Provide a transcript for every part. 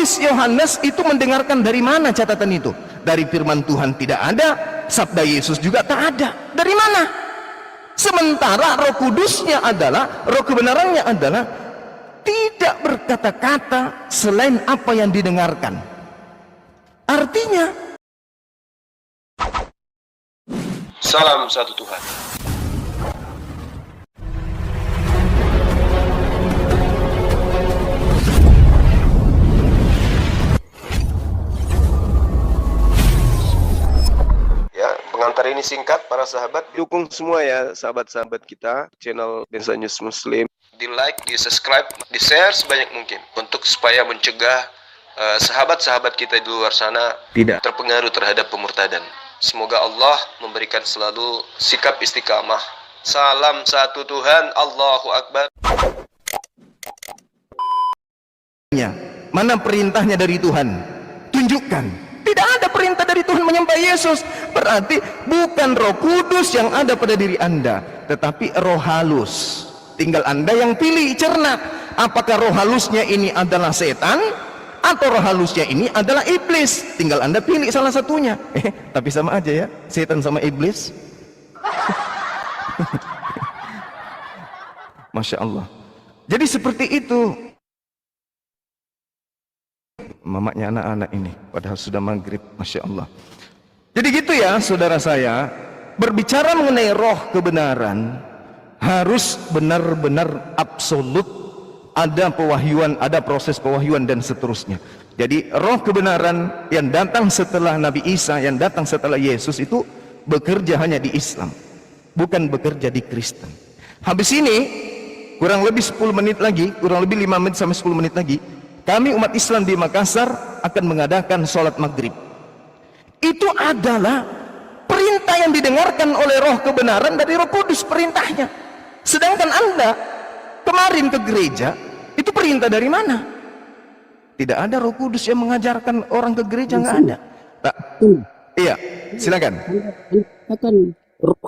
penulis Yohanes itu mendengarkan dari mana catatan itu? Dari firman Tuhan tidak ada, sabda Yesus juga tak ada. Dari mana? Sementara Roh Kudusnya adalah, Roh kebenarannya adalah tidak berkata-kata selain apa yang didengarkan. Artinya, salam satu Tuhan. Ya, pengantar ini singkat para sahabat. Dukung semua ya sahabat-sahabat kita channel Densa News Muslim. Di like, di subscribe, di share sebanyak mungkin untuk supaya mencegah sahabat-sahabat kita di luar sana tidak terpengaruh terhadap pemurtadan. Semoga Allah memberikan selalu sikap istiqamah. Salam satu Tuhan, Allahu Akbar. Mana perintahnya dari Tuhan? Tunjukkan. Tidak ada perintah dari Tuhan menyembah Yesus. Berarti bukan Roh Kudus yang ada pada diri Anda, tetapi roh halus. Tinggal Anda yang pilih, cerna. Apakah roh halusnya ini adalah setan, atau roh halusnya ini adalah iblis? Tinggal Anda pilih salah satunya. Tapi sama aja ya, setan sama iblis. Masya Allah. Jadi seperti itu. Mamaknya anak-anak ini, padahal sudah maghrib. Masya Allah. Jadi gitu ya saudara saya, berbicara mengenai roh kebenaran harus benar-benar absolut. Ada pewahyuan, ada proses pewahyuan dan seterusnya. Jadi roh kebenaran yang datang setelah Nabi Isa, yang datang setelah Yesus itu bekerja hanya di Islam, bukan bekerja di Kristen. Habis ini kurang lebih 10 menit lagi, kurang lebih 5 menit sampai 10 menit lagi, kami umat Islam di Makassar akan mengadakan sholat maghrib. Itu adalah perintah yang didengarkan oleh roh kebenaran dari Roh Kudus, perintahnya. Sedangkan Anda kemarin ke gereja, itu perintah dari mana? Tidak ada Roh Kudus yang mengajarkan orang ke gereja, nggak ada. Tak. Iya, silakan. Akan roh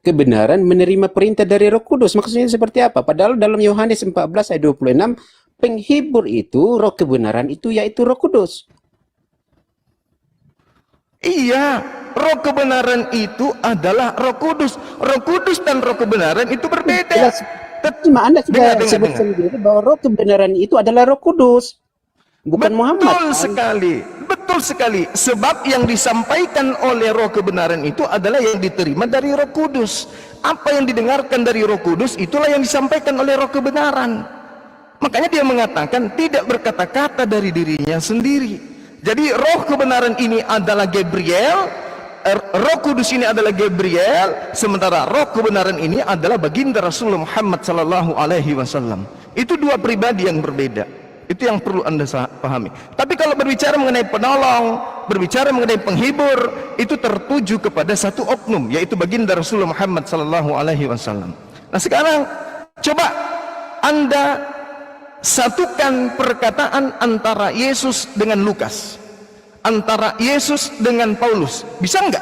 kebenaran menerima perintah dari Roh Kudus. Maksudnya seperti apa? Padahal dalam Yohanes 14 ayat 26, penghibur itu, roh kebenaran itu yaitu Roh Kudus. Iya, roh kebenaran itu adalah Roh Kudus. Roh Kudus dan roh kebenaran itu berbeda. Cuma Anda sudah sebut sendiri bahwa roh kebenaran itu adalah Roh Kudus, bukan Muhammad. Betul sekali, betul sekali. Sebab yang disampaikan oleh roh kebenaran itu adalah yang diterima dari Roh Kudus. Apa yang didengarkan dari Roh Kudus itulah yang disampaikan oleh roh kebenaran. Makanya dia mengatakan tidak berkata-kata dari dirinya sendiri. Jadi roh kebenaran ini adalah Gabriel, Roh Kudus ini adalah Gabriel, sementara roh kebenaran ini adalah baginda Rasulullah Muhammad sallallahu alaihi wasallam. Itu dua pribadi yang berbeda. Itu yang perlu Anda pahami. Tapi kalau berbicara mengenai penolong, berbicara mengenai penghibur, itu tertuju kepada satu oknum, yaitu baginda Rasulullah Muhammad sallallahu alaihi wasallam. Nah sekarang coba Anda satukan perkataan antara Yesus dengan Lukas, antara Yesus dengan Paulus. Bisa enggak?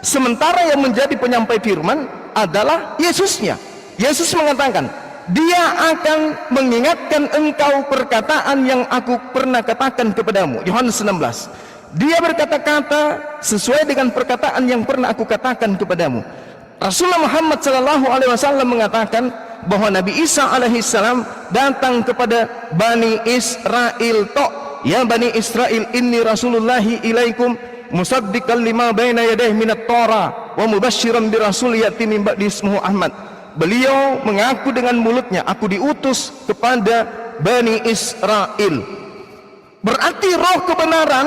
Sementara yang menjadi penyampai firman adalah Yesusnya. Yesus mengatakan, dia akan mengingatkan engkau perkataan yang aku pernah katakan kepadamu. Yohanes 16. Dia berkata-kata sesuai dengan perkataan yang pernah aku katakan kepadamu. Rasulullah Muhammad SAW mengatakan bahwa Nabi Isa alaihissalam datang kepada Bani Israel. Ya Bani Israel, inni rasulullahi ilaikum musaddiqan lima baina yadayhi minat Torah wa mubasysyiran bi rasul ya'ti min ba'di ismuhu Ahmad. Beliau mengaku dengan mulutnya, aku diutus kepada Bani Israel. Berarti roh kebenaran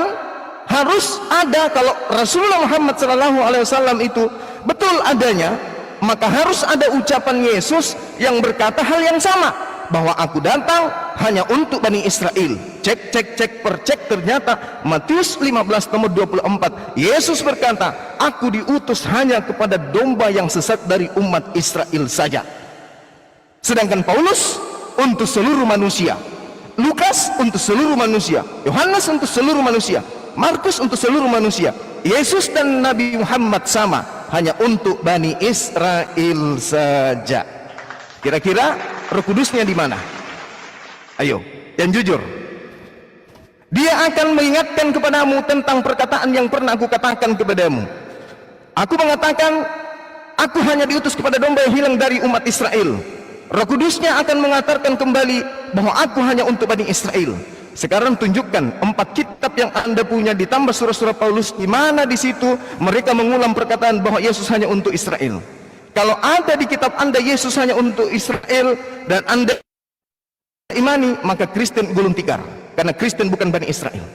harus ada. Kalau Rasulullah Muhammad SAW itu betul adanya, maka harus ada ucapan Yesus yang berkata hal yang sama, bahwa aku datang hanya untuk Bani Israel. Cek percek, ternyata Matius 15 nomor 24, Yesus berkata, aku diutus hanya kepada domba yang sesat dari umat Israel saja. Sedangkan Paulus untuk seluruh manusia, Lukas untuk seluruh manusia, Yohanes untuk seluruh manusia, Markus untuk seluruh manusia. Yesus dan Nabi Muhammad sama, hanya untuk Bani Israel saja. Kira-kira Roh Kudusnya di mana? Ayo, yang jujur. Dia akan mengingatkan kepadamu tentang perkataan yang pernah aku katakan kepadamu. Aku mengatakan, aku hanya diutus kepada domba yang hilang dari umat Israel. Roh Kudusnya akan mengatakan kembali bahwa aku hanya untuk Bani Israel. Sekarang tunjukkan 4 kitab yang Anda punya ditambah surah-surah Paulus, di mana di situ mereka mengulang perkataan bahwa Yesus hanya untuk Israel. Kalau ada di kitab Anda Yesus hanya untuk Israel dan Anda imani, maka Kristen gulung tikar, karena Kristen bukan Bani Israel.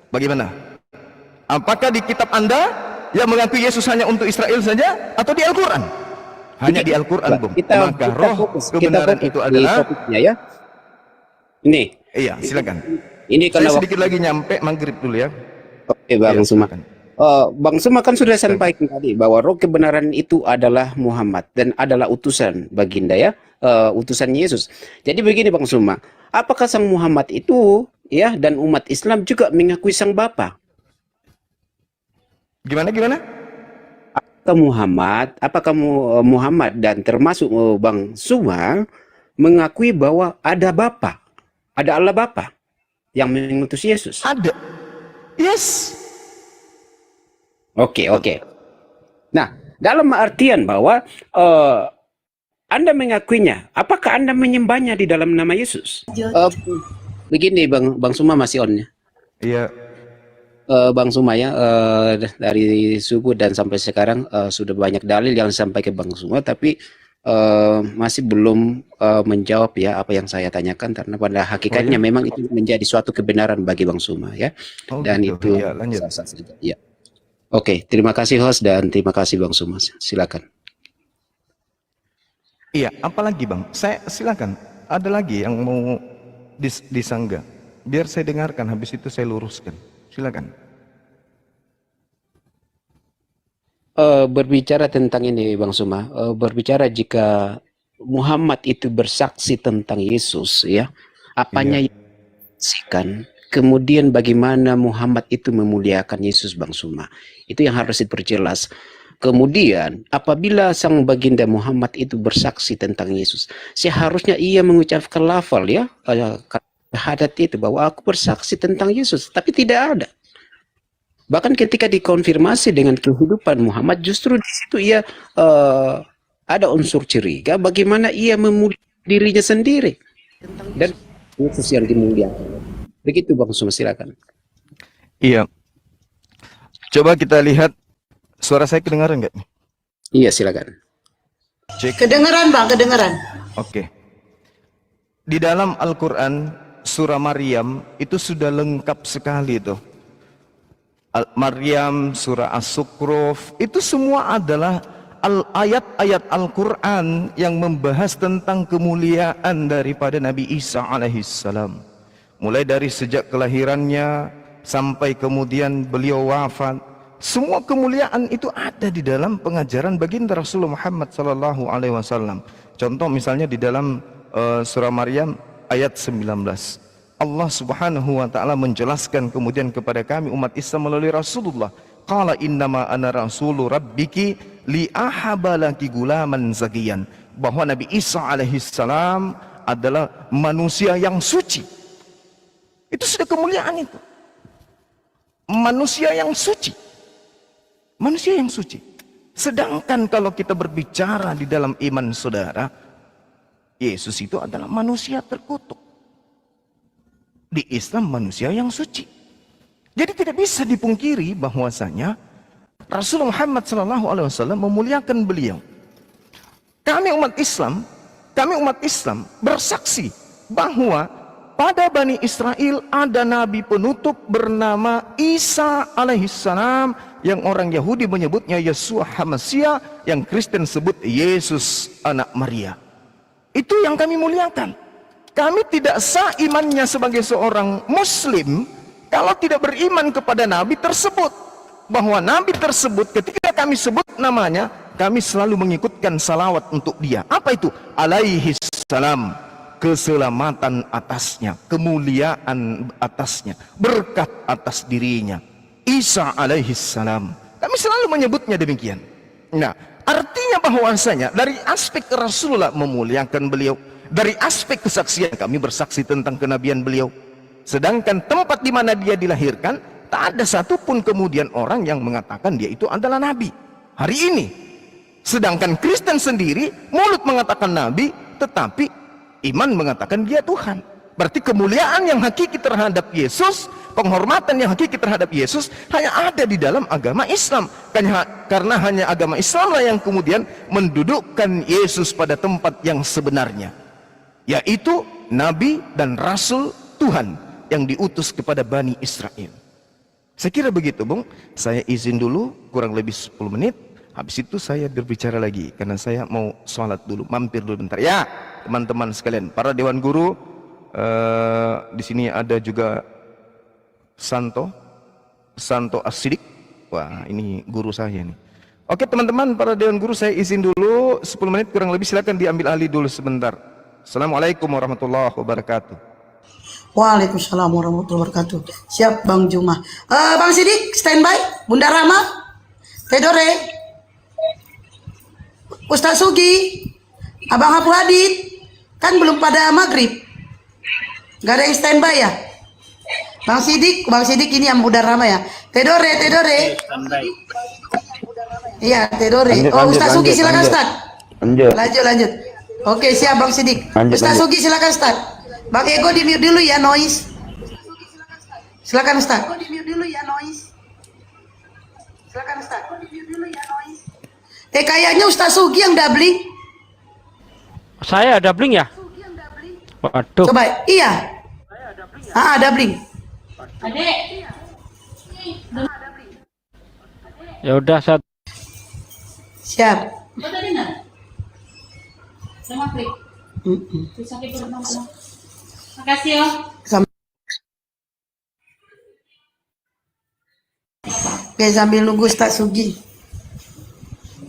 Bagaimana? Apakah di kitab Anda yang mengaku Yesus hanya untuk Israel saja, atau di Al-Quran? Hanya di Al-Quran, Bung. Maka roh kebenaran itu adalah ya. Ini. Iya, silakan. Ini Saya sedikit lagi nyampe maghrib dulu ya. Oke, Bang Ya, Suma. silakan. Bang Suma kan sudah sampaikan tadi bahwa roh kebenaran itu adalah Muhammad dan adalah utusan baginda ya, utusan Yesus. Jadi begini Bang Suma, apakah sang Muhammad itu ya dan umat Islam juga mengakui sang Bapa? Gimana? Apakah Muhammad dan termasuk Bang Suma mengakui bahwa ada Bapa, ada Allah Bapa yang mengutus Yesus? Ada. Yes. Oke. Nah, dalam artian bahwa Anda mengakuinya, apakah Anda menyembahnya di dalam nama Yesus? Begini Bang Suma masih on ya. Iya. Bang Suma ya, dari subuh dan sampai sekarang sudah banyak dalil yang disampaikan Bang Suma, tapi masih belum menjawab ya apa yang saya tanyakan, karena pada hakikatnya memang itu menjadi suatu kebenaran bagi Bang Suma ya. Dan gitu. itu Ya, lanjut. ya. Oke, terima kasih host dan terima kasih Bang Suma. Silakan. Iya, apalagi Bang? Saya silakan. Ada lagi yang mau disanggah? Biar saya dengarkan, habis itu saya luruskan. Silakan. Berbicara tentang ini Bang Suma, berbicara jika Muhammad itu bersaksi tentang Yesus ya, apanya yang disaksikan, kemudian bagaimana Muhammad itu memuliakan Yesus Bang Suma, itu yang harus diperjelas. Kemudian apabila sang baginda Muhammad itu bersaksi tentang Yesus, seharusnya ia mengucapkan lafal ya, syahadat itu bahwa aku bersaksi tentang Yesus, tapi tidak ada. Bahkan ketika dikonfirmasi dengan kehidupan Muhammad, justru di situ ia ada unsur curiga bagaimana ia memuliakan dirinya sendiri dan Yesus yang dimuliakan. Begitu Bang Suma, silakan. Iya. Coba kita lihat, suara saya kedengaran nggak? Iya, silakan. Cek. Kedengeran Bang, kedengeran. Oke. Di dalam Al-Quran, surah Maryam itu sudah lengkap sekali tuh. Maryam, surah As-Sukhruf, itu semua adalah ayat-ayat Al-Quran yang membahas tentang kemuliaan daripada Nabi Isa alaihissalam. Mulai dari sejak kelahirannya sampai kemudian beliau wafat, semua kemuliaan itu ada di dalam pengajaran baginda Rasulullah Muhammad sallallahu alaihi wasallam. Contoh misalnya di dalam surah Maryam ayat 19. Allah Subhanahu wa taala menjelaskan kemudian kepada kami umat Islam melalui Rasulullah, qala innama ana rasulu rabbiki li ahabalaki gulaman zakiyan, bahwa Nabi Isa alaihissalam adalah manusia yang suci. Itu sudah kemuliaan itu. Manusia yang suci. Manusia yang suci. Sedangkan kalau kita berbicara di dalam iman saudara, Yesus itu adalah manusia terkutuk. Di Islam manusia yang suci. Jadi tidak bisa dipungkiri bahwasanya Rasulullah Muhammad SAW memuliakan beliau. Kami umat Islam bersaksi bahwa pada Bani Israel ada nabi penutup bernama Isa alaihissalam, yang orang Yahudi menyebutnya Yeshua HaMashiach, yang Kristen sebut Yesus anak Maria. Itu yang kami muliakan. Kami tidak sah imannya sebagai seorang muslim kalau tidak beriman kepada nabi tersebut. Bahwa nabi tersebut ketika kami sebut namanya, kami selalu mengikutkan salawat untuk dia. Apa itu? Alaihi salam. Keselamatan atasnya, kemuliaan atasnya, berkat atas dirinya. Isa alaihi salam. Kami selalu menyebutnya demikian. Nah, artinya bahwasanya dari aspek Rasulullah memuliakan beliau, dari aspek kesaksian kami bersaksi tentang kenabian beliau. Sedangkan tempat di mana dia dilahirkan, tak ada satupun kemudian orang yang mengatakan dia itu adalah nabi hari ini. Sedangkan Kristen sendiri, mulut mengatakan nabi, tetapi iman mengatakan dia Tuhan. Berarti kemuliaan yang hakiki terhadap Yesus, penghormatan yang hakiki terhadap Yesus hanya ada di dalam agama Islam. Karena hanya agama Islam lah yang kemudian mendudukkan Yesus pada tempat yang sebenarnya, yaitu nabi dan rasul Tuhan yang diutus kepada Bani Israel. Saya kira begitu, Bung. Saya izin dulu, kurang lebih 10 menit. Habis itu saya berbicara lagi, karena saya mau sholat dulu, mampir dulu bentar. Ya, teman-teman sekalian, para Dewan Guru, di sini ada juga Santo Asidik. Wah, ini guru saya nih. Oke teman-teman, para Dewan Guru, saya izin dulu 10 menit kurang lebih, silakan diambil alih dulu sebentar. Assalamualaikum warahmatullahi wabarakatuh. Waalaikumsalam warahmatullahi wabarakatuh. Siap Bang Juma. Bang Sidik standby. Bunda Rama, Tedore, Ustaz Sugi, Abang Abu Hadid, kan belum pada maghrib. Gak ada yang standby ya? Bang Sidik ini yang Bunda Rama ya. Tedore. Iya, Tedore. Oh, Ustaz Sugi silakan Ustaz. Lanjut. Oke, siap Bang Sidik. Ustaz Sugi silakan Ustaz. Bang Ego di mute dulu ya, noise. Silakan Ustaz. Kayaknya Ustaz Sugi yang doubling. Saya doubling ya? Waduh. Coba, iya. Doubling. Ya udah saya. Siap. Makasih ya. Oke, sambil nunggu Ustaz Sugi.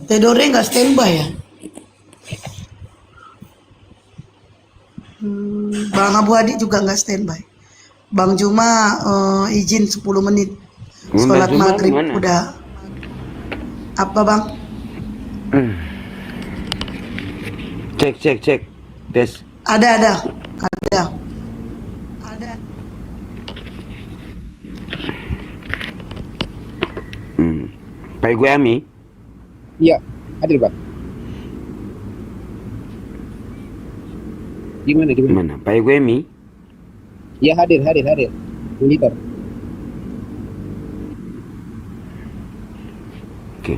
Tedore nggak standby ya? Bang Abu Hadi juga nggak standby. Bang Juma izin 10 menit. Sholat maghrib udah. Apa Bang? Cek. Tes. Ada. Pak gue Ami. Iya, hadir Pak. Gimana? Mana? Pak gue Ami. Iya hadir. Monitor. Oke.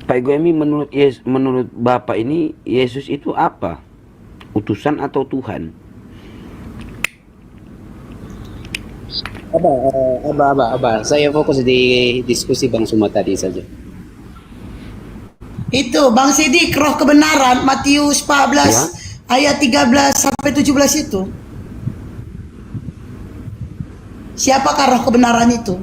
Pak gue Ami, menurut Bapak ini Yesus itu apa? Utusan atau Tuhan? Abah. Saya fokus di diskusi Bang Suma tadi saja. Itu Bang Sidik, roh kebenaran Matius 14 ayat 13 sampai 17 itu. Siapakah roh kebenaran itu?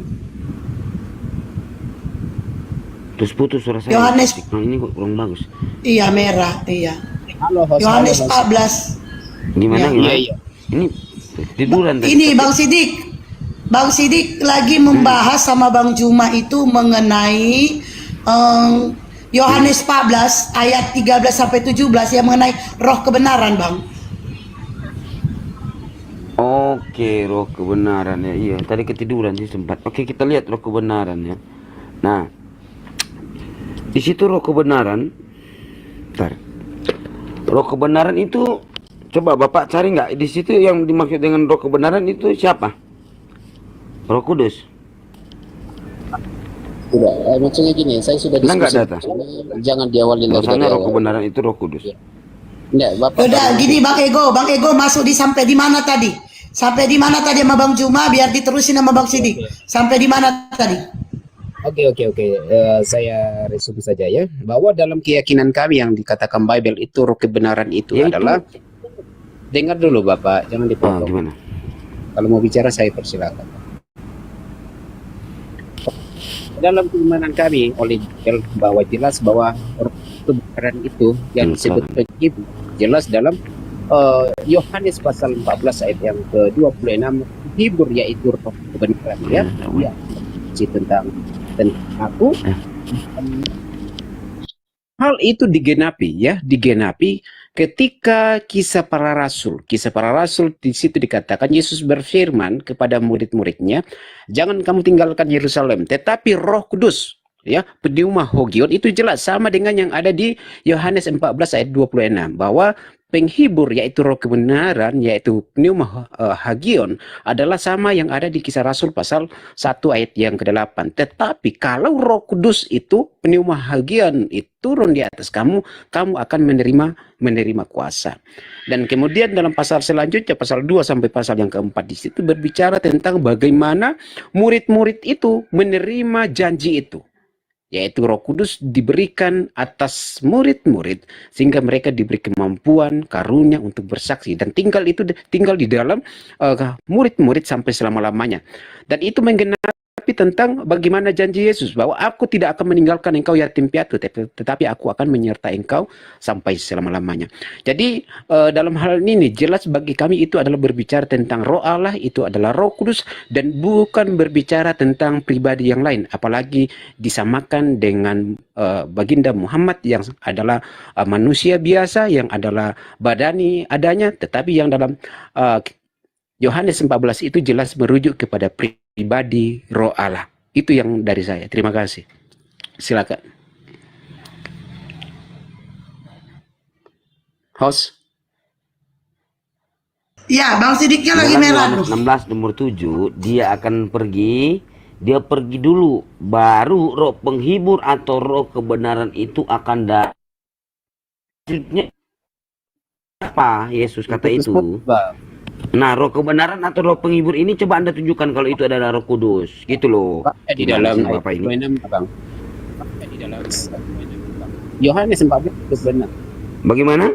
Terus putus suara saya. Yohanes. Ini kok kurang bagus. Iya, merah, iya. Halo, host. Yohanes Halo, host. 14. Gimana? Iya. Ini tiduran tadi. Ini Bang Sidik lagi membahas sama Bang Juma itu mengenai Yohanes 14 ayat 13 sampai 17 yang mengenai roh kebenaran, Bang. Oke, roh kebenaran ya. Iya, tadi ketiduran sih sempat. Oke, kita lihat roh kebenaran ya. Nah, di situ roh kebenaran. Bentar. Roh kebenaran itu coba Bapak cari nggak di situ yang dimaksud dengan roh kebenaran itu siapa? Roh Kudus. Tidak, maksudnya gini, saya sudah diskusi. Data. Jangan diawali dari Rasanya roh awal. kebenaran itu roh Kudus. Enggak, Bapak. Udah gini Bang Ego masuk di sampai di mana tadi? Sampai di mana tadi sama Bang Juma biar diterusin sama Bang Sidik. Sampai di mana tadi? Oke. Saya resume saja ya, bahwa dalam keyakinan kami yang dikatakan Bible itu roh kebenaran itu Ya, adalah dengar dulu Bapak, jangan dipotong. Gimana? Kalau mau bicara saya persilakan. Dalam keimanan kami oleh bahwa jelas bahwa roh kebenaran itu yang disebut ibu jelas dalam Yohanes pasal 14 ayat yang ke-26 hibur yaitu roh kebenaran ya. Ya. Tentang aku hal itu digenapi ya, digenapi ketika kisah para rasul. Kisah para rasul di situ dikatakan Yesus berfirman kepada murid-muridnya, jangan kamu tinggalkan Yerusalem, tetapi Roh Kudus, ya, pneuma hogion, itu jelas sama dengan yang ada di Yohanes 14 ayat 26, bahwa penghibur yaitu roh kebenaran yaitu pneuma hagion adalah sama yang ada di Kisah Rasul pasal 1 ayat yang ke-8. Tetapi kalau Roh Kudus itu pneuma hagion itu turun di atas kamu, kamu akan menerima kuasa. Dan kemudian dalam pasal selanjutnya, pasal 2 sampai pasal yang keempat, di situ berbicara tentang bagaimana murid-murid itu menerima janji itu, yaitu Roh Kudus diberikan atas murid-murid sehingga mereka diberi kemampuan karunia untuk bersaksi, dan tinggal di dalam murid-murid sampai selama-lamanya. Dan itu menggenapi tentang bagaimana janji Yesus bahwa aku tidak akan meninggalkan engkau yatim piatu, tetapi aku akan menyertai engkau sampai selama-lamanya. Jadi dalam hal ini jelas bagi kami itu adalah berbicara tentang Roh Allah, itu adalah Roh Kudus, dan bukan berbicara tentang pribadi yang lain, apalagi disamakan dengan baginda Muhammad yang adalah manusia biasa, yang adalah badani adanya, tetapi yang dalam Yohanes 14 itu jelas merujuk kepada pribadi Roh Allah. Itu yang dari saya. Terima kasih. Silakan. Host. Ya, Bang Sidiknya lagi Dalam merah. Yohanes 16 nomor 7, dia akan pergi, dia pergi dulu, baru roh penghibur atau roh kebenaran itu akan datang. Maksudnya apa Yesus kata itu? Nah, roh kebenaran atau roh penghibur ini coba Anda tunjukkan kalau itu adalah Roh Kudus, gitu loh. Di dalam Bapak ini. Di dalam Yohanes 14 itu benar. Bagaimana?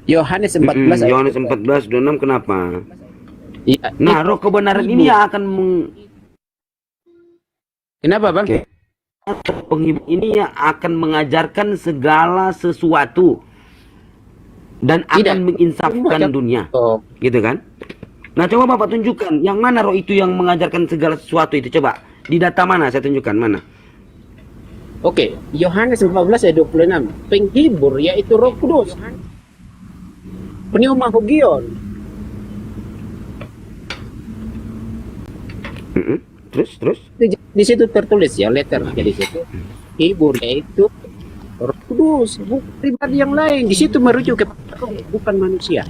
Yohanes 14 ayat Yohanes 14:26 kenapa? Ya, Nah, roh kebenaran ini yang akan kenapa, Bang? Oke. Penghibur ini yang akan mengajarkan segala sesuatu dan akan menginsafkan dunia, gitu kan? Nah, coba Bapak tunjukkan yang mana roh itu yang mengajarkan segala sesuatu itu, coba di data mana saya tunjukkan mana? Oke, Yohanes 14 ayat 26, penghibur yaitu Roh Kudus, pneuma hogion. Terus Di situ tertulis ya, letter di situ, hibur yaitu Roh Kudus, bukan pribadi yang lain. Di situ merujuk kepada roh, bukan manusia.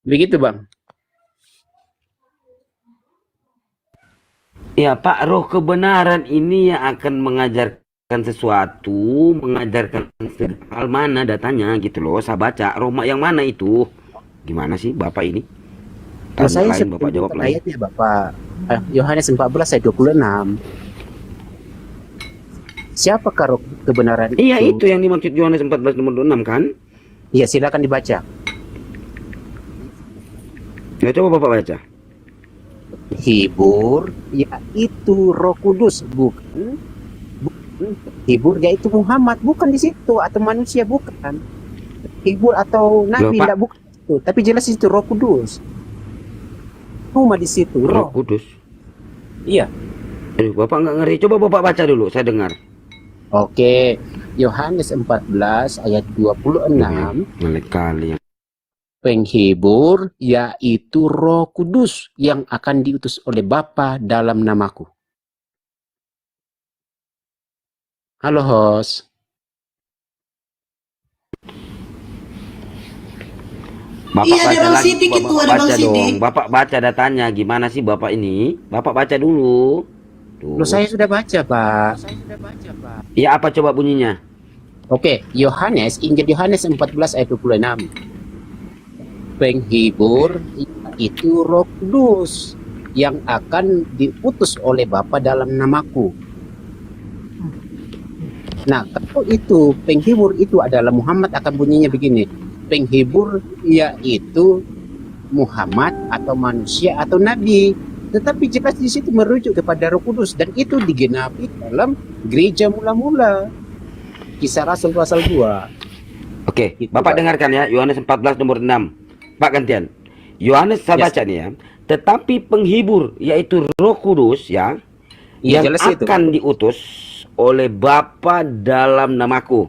Begitu, Bang. Ya Pak, roh kebenaran ini yang akan mengajarkan sesuatu, mengajarkan hal mana datanya gitu loh. Saya baca, roh yang mana itu? Gimana sih Bapak ini? Kalau saya Lain, Bapak jawab lain. ayatnya, Bapak. Yohanes 14 ayat 26. Siapakah roh kebenaran itu? Iya, itu yang dimaksud Yohanes 14 nomor 26 kan? Iya, silakan dibaca. Ya, coba Bapak baca. Hibur yaitu Roh Kudus, bukan hibur yaitu Muhammad, bukan di situ, atau manusia, bukan hibur atau nabi, Pak. tidak, bukan itu, tapi jelas itu Roh Kudus. Cuma di situ Roh roh. Kudus. Iya. Aduh, Bapak nggak ngerti. Coba Bapak baca dulu, saya dengar. Oke, Yohanes 14 ayat 26. Melek kali. Penghibur yaitu Roh Kudus yang akan diutus oleh Bapa dalam namaku. Halo, host. Bapak Iya, ada baca Bang lagi, Sidik itu, Bapak ada Bang baca Sidik. dong. Bapak baca datanya gimana sih Bapak ini? Bapak baca dulu. Tuh. Loh, saya sudah baca, Pak. Ya, apa coba bunyinya? Oke, Injil Yohanes 14 ayat 26. Penghibur itu Roh Kudus yang akan diutus oleh Bapa dalam namaku. Nah, kalau itu penghibur itu adalah Muhammad, akan bunyinya begini. Penghibur yaitu Muhammad atau manusia atau nabi. Tetapi jelas di situ merujuk kepada Roh Kudus, dan itu digenapi dalam gereja mula-mula. Kisah Rasul pasal 2. Oke, Gitu, Bapak Pak. dengarkan ya, Yohanes 14 nomor 6. Pak gantian. Yohanes saya Yes. baca nih ya. Tetapi penghibur yaitu Roh Kudus ya, Iya, yang jelas itu. akan diutus oleh Bapa dalam namaku.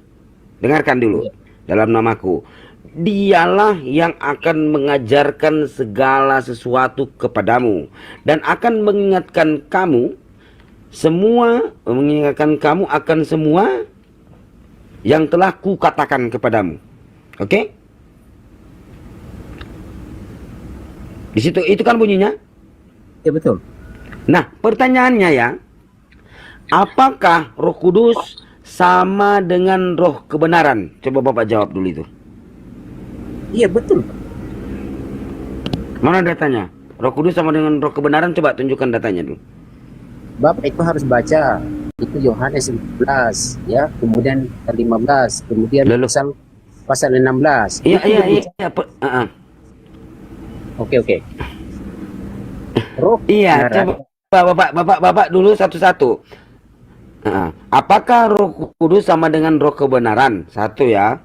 Dengarkan dulu. Dalam namaku. Dialah yang akan mengajarkan segala sesuatu kepadamu dan akan mengingatkan kamu akan semua yang telah kukatakan kepadamu. Oke? Di situ itu kan bunyinya. Ya betul. Nah, pertanyaannya ya, apakah Roh Kudus sama dengan Roh kebenaran? Coba Bapak jawab dulu itu. Iya betul. Mana datanya? Roh Kudus sama dengan Roh kebenaran, coba tunjukkan datanya dulu. Bapak itu harus baca itu Yohanes 14 ya, kemudian 15, kemudian Lalu? pasal 16. Iya. Oke. Roh Iya, kebenaran. coba Bapak dulu satu-satu. Apakah Roh Kudus sama dengan Roh kebenaran? Satu ya.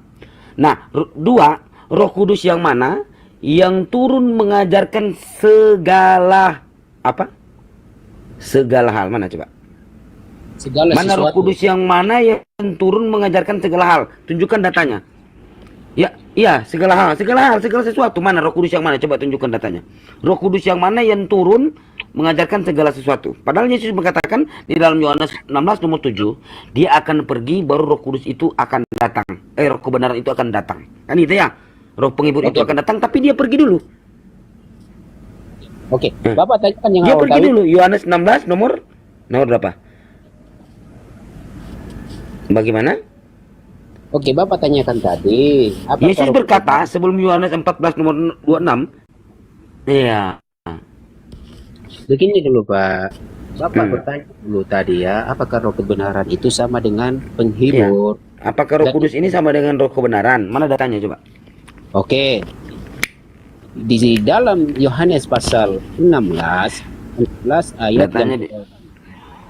Nah, dua, Roh Kudus yang mana yang turun mengajarkan segala hal? Mana coba? Segala Mana Roh sesuatu. Kudus yang mana yang turun mengajarkan segala hal? Tunjukkan datanya. Ya, iya, segala sesuatu. Mana Roh Kudus yang mana? Coba tunjukkan datanya. Roh Kudus yang mana yang turun mengajarkan segala sesuatu? Padahal Yesus mengatakan di dalam Yohanes 16 nomor 7, dia akan pergi baru Roh Kudus itu akan datang. Roh kebenaran itu akan datang. Kan itu ya? Roh penghibur itu akan datang, tapi dia pergi dulu. Oke, Bapak tanyakan yang Dia awal pergi tadi. dulu. Yohanes 16 nomor berapa? Bagaimana? Oke, Bapak tanyakan tadi. Apakah Yesus Roh berkata sebelum Yohanes 14 nomor 26. Iya. Begini dulu Pak, Bapak bertanya dulu tadi ya, apakah roh kebenaran itu sama dengan penghibur? Apakah Roh Kudus ini sama dengan Roh kebenaran? Mana datanya coba? Oke, di dalam Yohanes pasal 16 ayat Datanya yang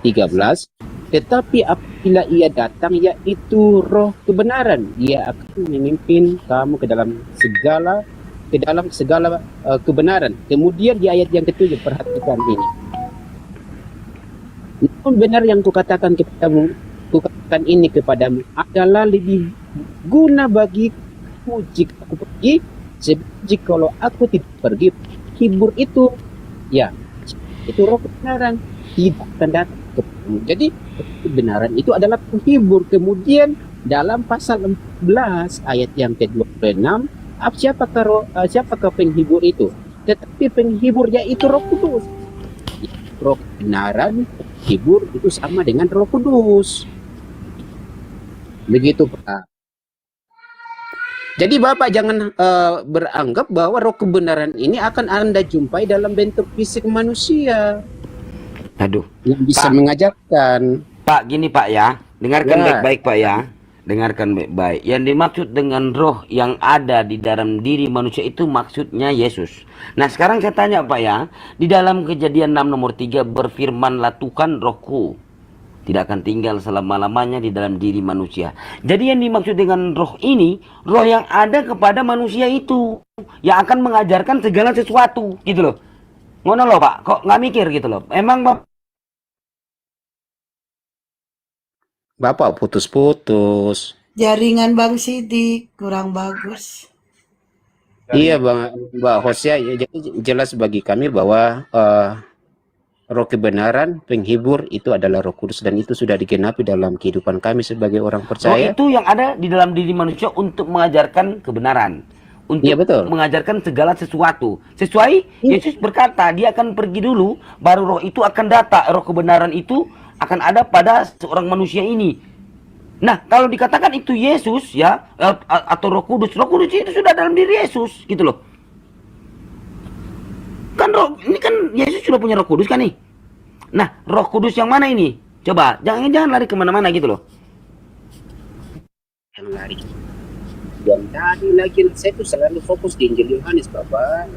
13, tetapi apabila ia datang yaitu roh kebenaran, ia akan memimpin kamu ke dalam segala kebenaran. Kemudian di ayat yang ketujuh, perhatikan ini. Namun benar yang kukatakan ini kepadamu adalah lebih guna bagiku jika aku pergi, sebab jikalau aku tidak pergi, hibur itu, ya, itu roh kebenaran tidak akan datang kepadamu. Jadi kebenaran itu adalah penghibur. Kemudian dalam pasal 14 ayat yang ke-26, siapakah penghibur itu? Tetapi penghibur yaitu Roh Kudus. Roh kebenaran, penghibur itu sama dengan Roh Kudus. Begitu Pak. Jadi Bapak jangan beranggap bahwa roh kebenaran ini akan Anda jumpai dalam bentuk fisik manusia Aduh. yang bisa Pak. mengajarkan. Pak, gini Pak ya. Dengarkan Ya. baik-baik Pak ya. Dengarkan baik-baik. Yang dimaksud dengan roh yang ada di dalam diri manusia itu maksudnya Yesus. Nah sekarang saya tanya Pak ya. Di dalam Kejadian 6 nomor 3 berfirmanlah Tuhan rohku tidak akan tinggal selama-lamanya di dalam diri manusia. Jadi yang dimaksud dengan roh ini, roh yang ada kepada manusia itu, yang akan mengajarkan segala sesuatu, gitu loh. Ngono loh Pak, kok nggak mikir gitu loh. Emang Bapak putus-putus. Jaringan Bang Sidik kurang bagus. Iya Mbak Hosea, jadi jelas bagi kami bahwa roh kebenaran, penghibur itu adalah Roh Kudus dan itu sudah digenapi dalam kehidupan kami sebagai orang roh percaya. itu yang ada di dalam diri manusia untuk mengajarkan kebenaran. Untuk Iya, betul. mengajarkan segala sesuatu. Sesuai Yesus berkata, dia akan pergi dulu, baru roh itu akan datang. Roh kebenaran itu akan ada pada seorang manusia ini. Nah, kalau dikatakan itu Yesus ya, atau Roh Kudus itu sudah dalam diri Yesus, gitu loh. Kan ini kan Yesus sudah punya Roh Kudus kan nih. Nah, Roh Kudus yang mana ini? Coba, jangan lari kemana-mana gitu loh. Yang lari. Dan tadi lagi saya tuh selalu fokus di Injil Yohanes Bapak.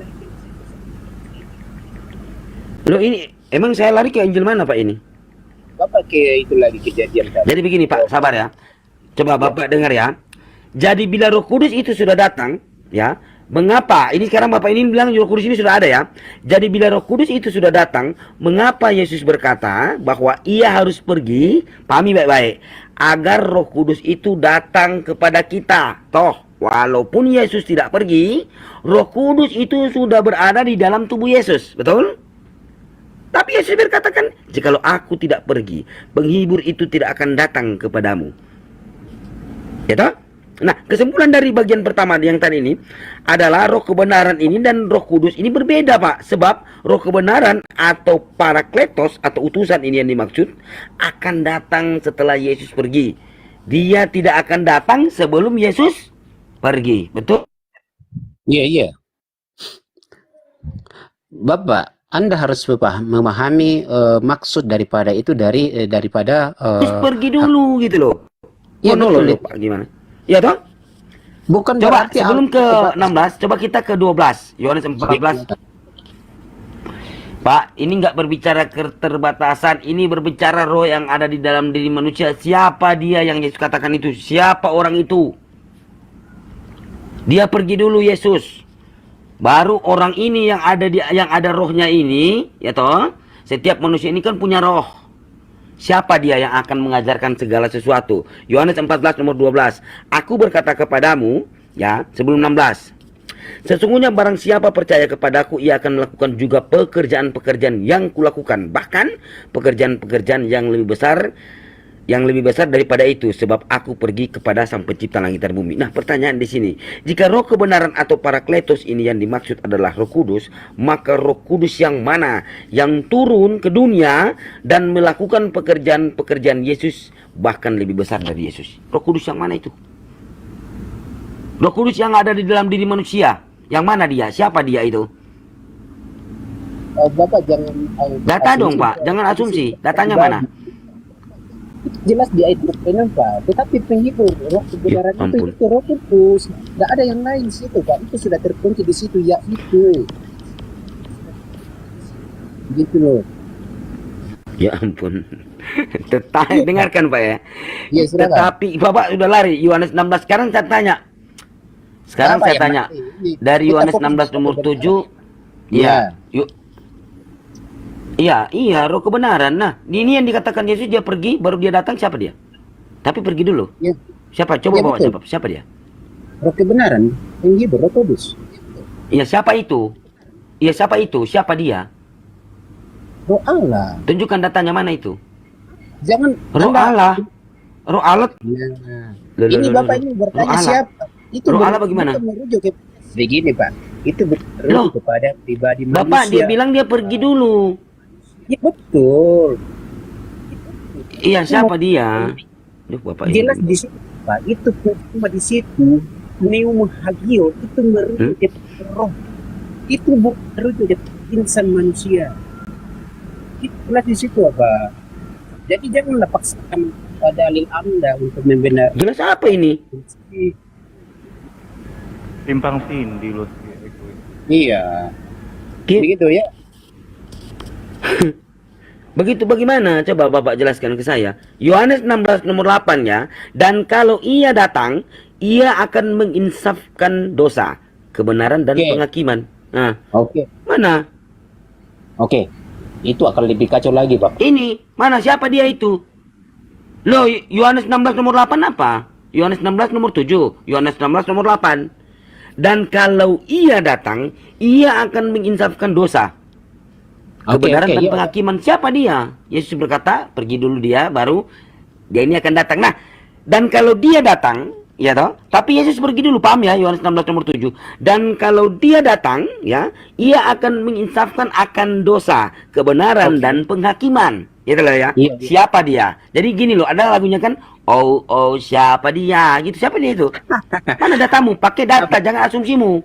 Loh ini, emang saya lari ke Injil mana Pak ini? Bapak ke itu lagi kejadian tadi. Jadi begini Pak, sabar ya. Coba Bapak dengar ya. Jadi bila Roh Kudus itu sudah datang, ya, Mengapa? Ini sekarang Bapak ini bilang Roh Kudus ini sudah ada ya. Jadi bila Roh Kudus itu sudah datang, mengapa Yesus berkata bahwa ia harus pergi, pahami baik-baik, agar Roh Kudus itu datang kepada kita. Toh, walaupun Yesus tidak pergi, Roh Kudus itu sudah berada di dalam tubuh Yesus. Betul? Tapi Yesus berkatakan, jikalau aku tidak pergi, penghibur itu tidak akan datang kepadamu. Ya toh? Nah, kesimpulan dari bagian pertama yang tadi ini adalah roh kebenaran ini dan Roh Kudus ini berbeda, Pak. Sebab roh kebenaran atau parakletos atau utusan ini yang dimaksud akan datang setelah Yesus pergi. Dia tidak akan datang sebelum Yesus pergi. Betul? Iya, iya. Bapak, Anda harus memahami maksud daripada itu daripada Yesus pergi dulu gitu loh. Iya, Monolog betul. loh, Pak, gimana? Ya toh? bukan Coba berarti sebelum ke 16, coba kita ke 12. Yohanes 14. Pak, ini nggak berbicara keterbatasan, ini berbicara roh yang ada di dalam diri manusia. Siapa dia yang Yesus katakan itu? Siapa orang itu? Dia pergi dulu Yesus. Baru orang ini yang ada rohnya ini, ya toh? Setiap manusia ini kan punya roh. Siapa dia yang akan mengajarkan segala sesuatu? Yohanes 14 nomor 12. Aku berkata kepadamu, ya, sebelum 16. Sesungguhnya barang siapa percaya kepadaku, ia akan melakukan juga pekerjaan-pekerjaan yang kulakukan. Bahkan pekerjaan-pekerjaan yang lebih besar daripada itu, sebab aku pergi kepada Sang Pencipta langit dan bumi. Nah, pertanyaan di sini, jika roh kebenaran atau parakletos ini yang dimaksud adalah Roh Kudus, maka Roh Kudus yang mana yang turun ke dunia dan melakukan pekerjaan-pekerjaan Yesus bahkan lebih besar dari Yesus? Roh Kudus yang mana itu? Roh Kudus yang ada di dalam diri manusia, yang mana dia? Siapa dia itu? Bapak jangan Data dong, Pak, jangan asumsi. Datanya mana? Jelas di ayat 26, Pak. Tetapi penghibur roh kebenaran Ya, ampun. itu Roh Kudus. Tidak ada yang lain di situ, Pak. Itu sudah terkunci di situ, yaitu. Gitu loh. Ya ampun. Dengarkan Pak ya. Ya, silakan. Tetapi Bapak sudah lari. Yohanes 16. Sekarang saya tanya. Apa yang tanya. mati? Dari Kita Yohanes fokus 16 pada nomor kebenaran. 7. Iya. Yuk. Iya, roh kebenaran. Nah, ini yang dikatakan Yesus dia pergi, baru dia datang, siapa dia? Tapi pergi dulu. Ya. Siapa? Coba Ya, bawa betul. siapa dia? Roh kebenaran, penghibur Roh Kudus. Iya, siapa itu? Iya, siapa itu? Siapa dia? Roh Allah. Tunjukkan datanya mana itu? Jangan Roh Anda- Allah. Roh Allah. Nah, Loh, ini loh, Bapak loh. ini Roh bertanya Allah. siapa? Itu Roh Allah bagaimana? bukan merujuk ke begini, Pak. Itu Loh. merujuk kepada pribadi Bapak dia manusia. bilang dia pergi dulu. Ya, betul. Iya, siapa dia? Duh, Bapak ini. Jelas di situ, Pak. Itu cuma di situ. Pneumohagio itu merujuk ke roh. Itu bukan merujuk ke insan manusia. Itu jelas di situ, Pak. Jadi janganlah paksakan dalil Anda untuk membenar. Jelas apa ini? Timpang tindih loh. Iya, Ki- begitu ya. Begitu bagaimana? Coba Bapak jelaskan ke saya. Yohanes 16 nomor 8 ya. Dan kalau ia datang, ia akan menginsafkan dosa, kebenaran dan Oke. penghakiman. Nah, Oke, mana? oke. Itu akan lebih kacau lagi, Bapak. Ini, mana siapa dia itu? Loh, Yohanes 16 nomor 8 apa? Yohanes 16 nomor 7, Yohanes 16 nomor 8. Dan kalau ia datang, ia akan menginsafkan dosa, kebenaran Oke, dan iya. penghakiman. Siapa dia? Yesus berkata, pergi dulu dia, baru dia ini akan datang. Nah, dan kalau dia datang, ya toh, tapi Yesus pergi dulu, paham ya, Yohanes 16 nomor 7. Dan kalau dia datang, ya, ia akan menginsafkan akan dosa, kebenaran dan penghakiman. Gitu loh ya. Iya, iya. Siapa dia? Jadi gini loh, ada lagunya kan, oh siapa dia? Gitu, siapa dia itu? Mana datamu? Pakai data, jangan asumsimu.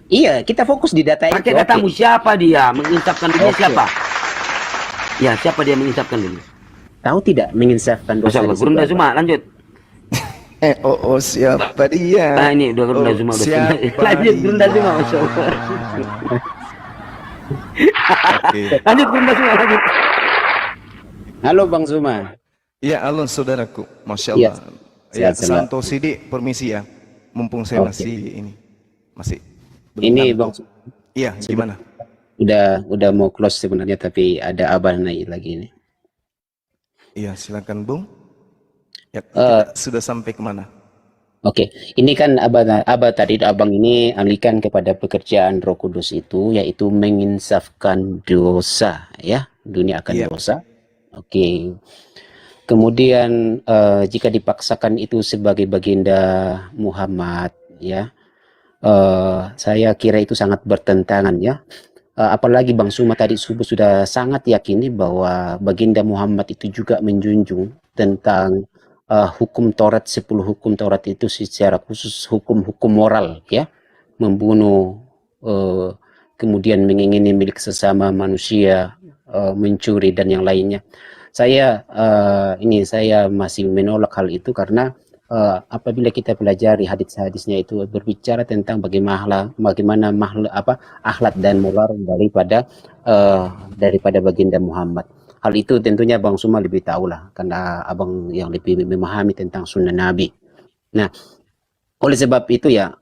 Iya, kita fokus di data Pakai itu. datamu, Oke. siapa dia? Menginsafkan dirinya Oke. siapa? Ya, siapa dia menginsafkan diri? Tahu tidak menginsafkan dosa? Masya Allah, di situ, Gurunda Bapak? Zuma, lanjut. siapa dia? Nah ini udah Gurunda Zuma udah siapa lanjut Gurunda dia? Zuma, Masya Allah. Oke. Lanjut Gurunda Zuma, lanjut. Halo Bang Zuma. Ya, alun saudaraku. Masya Iya. Allah. Ya, Sehat, sehat. Santo Sidik, permisi ya. Mumpung saya Oke. masih ini. Masih Belum Ini ngantuk. Bang Iya, gimana? udah mau close sebenarnya, tapi ada abah naik lagi ini. Iya, silakan Bung. Ya, Eh, kita sudah sampai kemana? Oke, ini kan abah tadi abang ini alihkan kepada pekerjaan Roh Kudus itu, yaitu menginsafkan dosa, ya, dunia akan Iya. dosa. Oke, kemudian jika dipaksakan itu sebagai baginda Muhammad, ya, saya kira itu sangat bertentangan, ya. Apalagi Bang Suma tadi sudah sangat yakini bahwa baginda Muhammad itu juga menjunjung tentang hukum Taurat, 10 hukum Taurat itu secara khusus hukum-hukum moral, ya, membunuh, kemudian mengingini milik sesama manusia, mencuri dan yang lainnya. Saya masih menolak hal itu karena apabila kita pelajari hadis-hadisnya itu berbicara tentang bagaimana akhlak dan moral daripada baginda Muhammad. Hal itu tentunya Bang Suma lebih tahu lah, karena abang yang lebih memahami tentang sunnah Nabi. Nah, oleh sebab itu ya,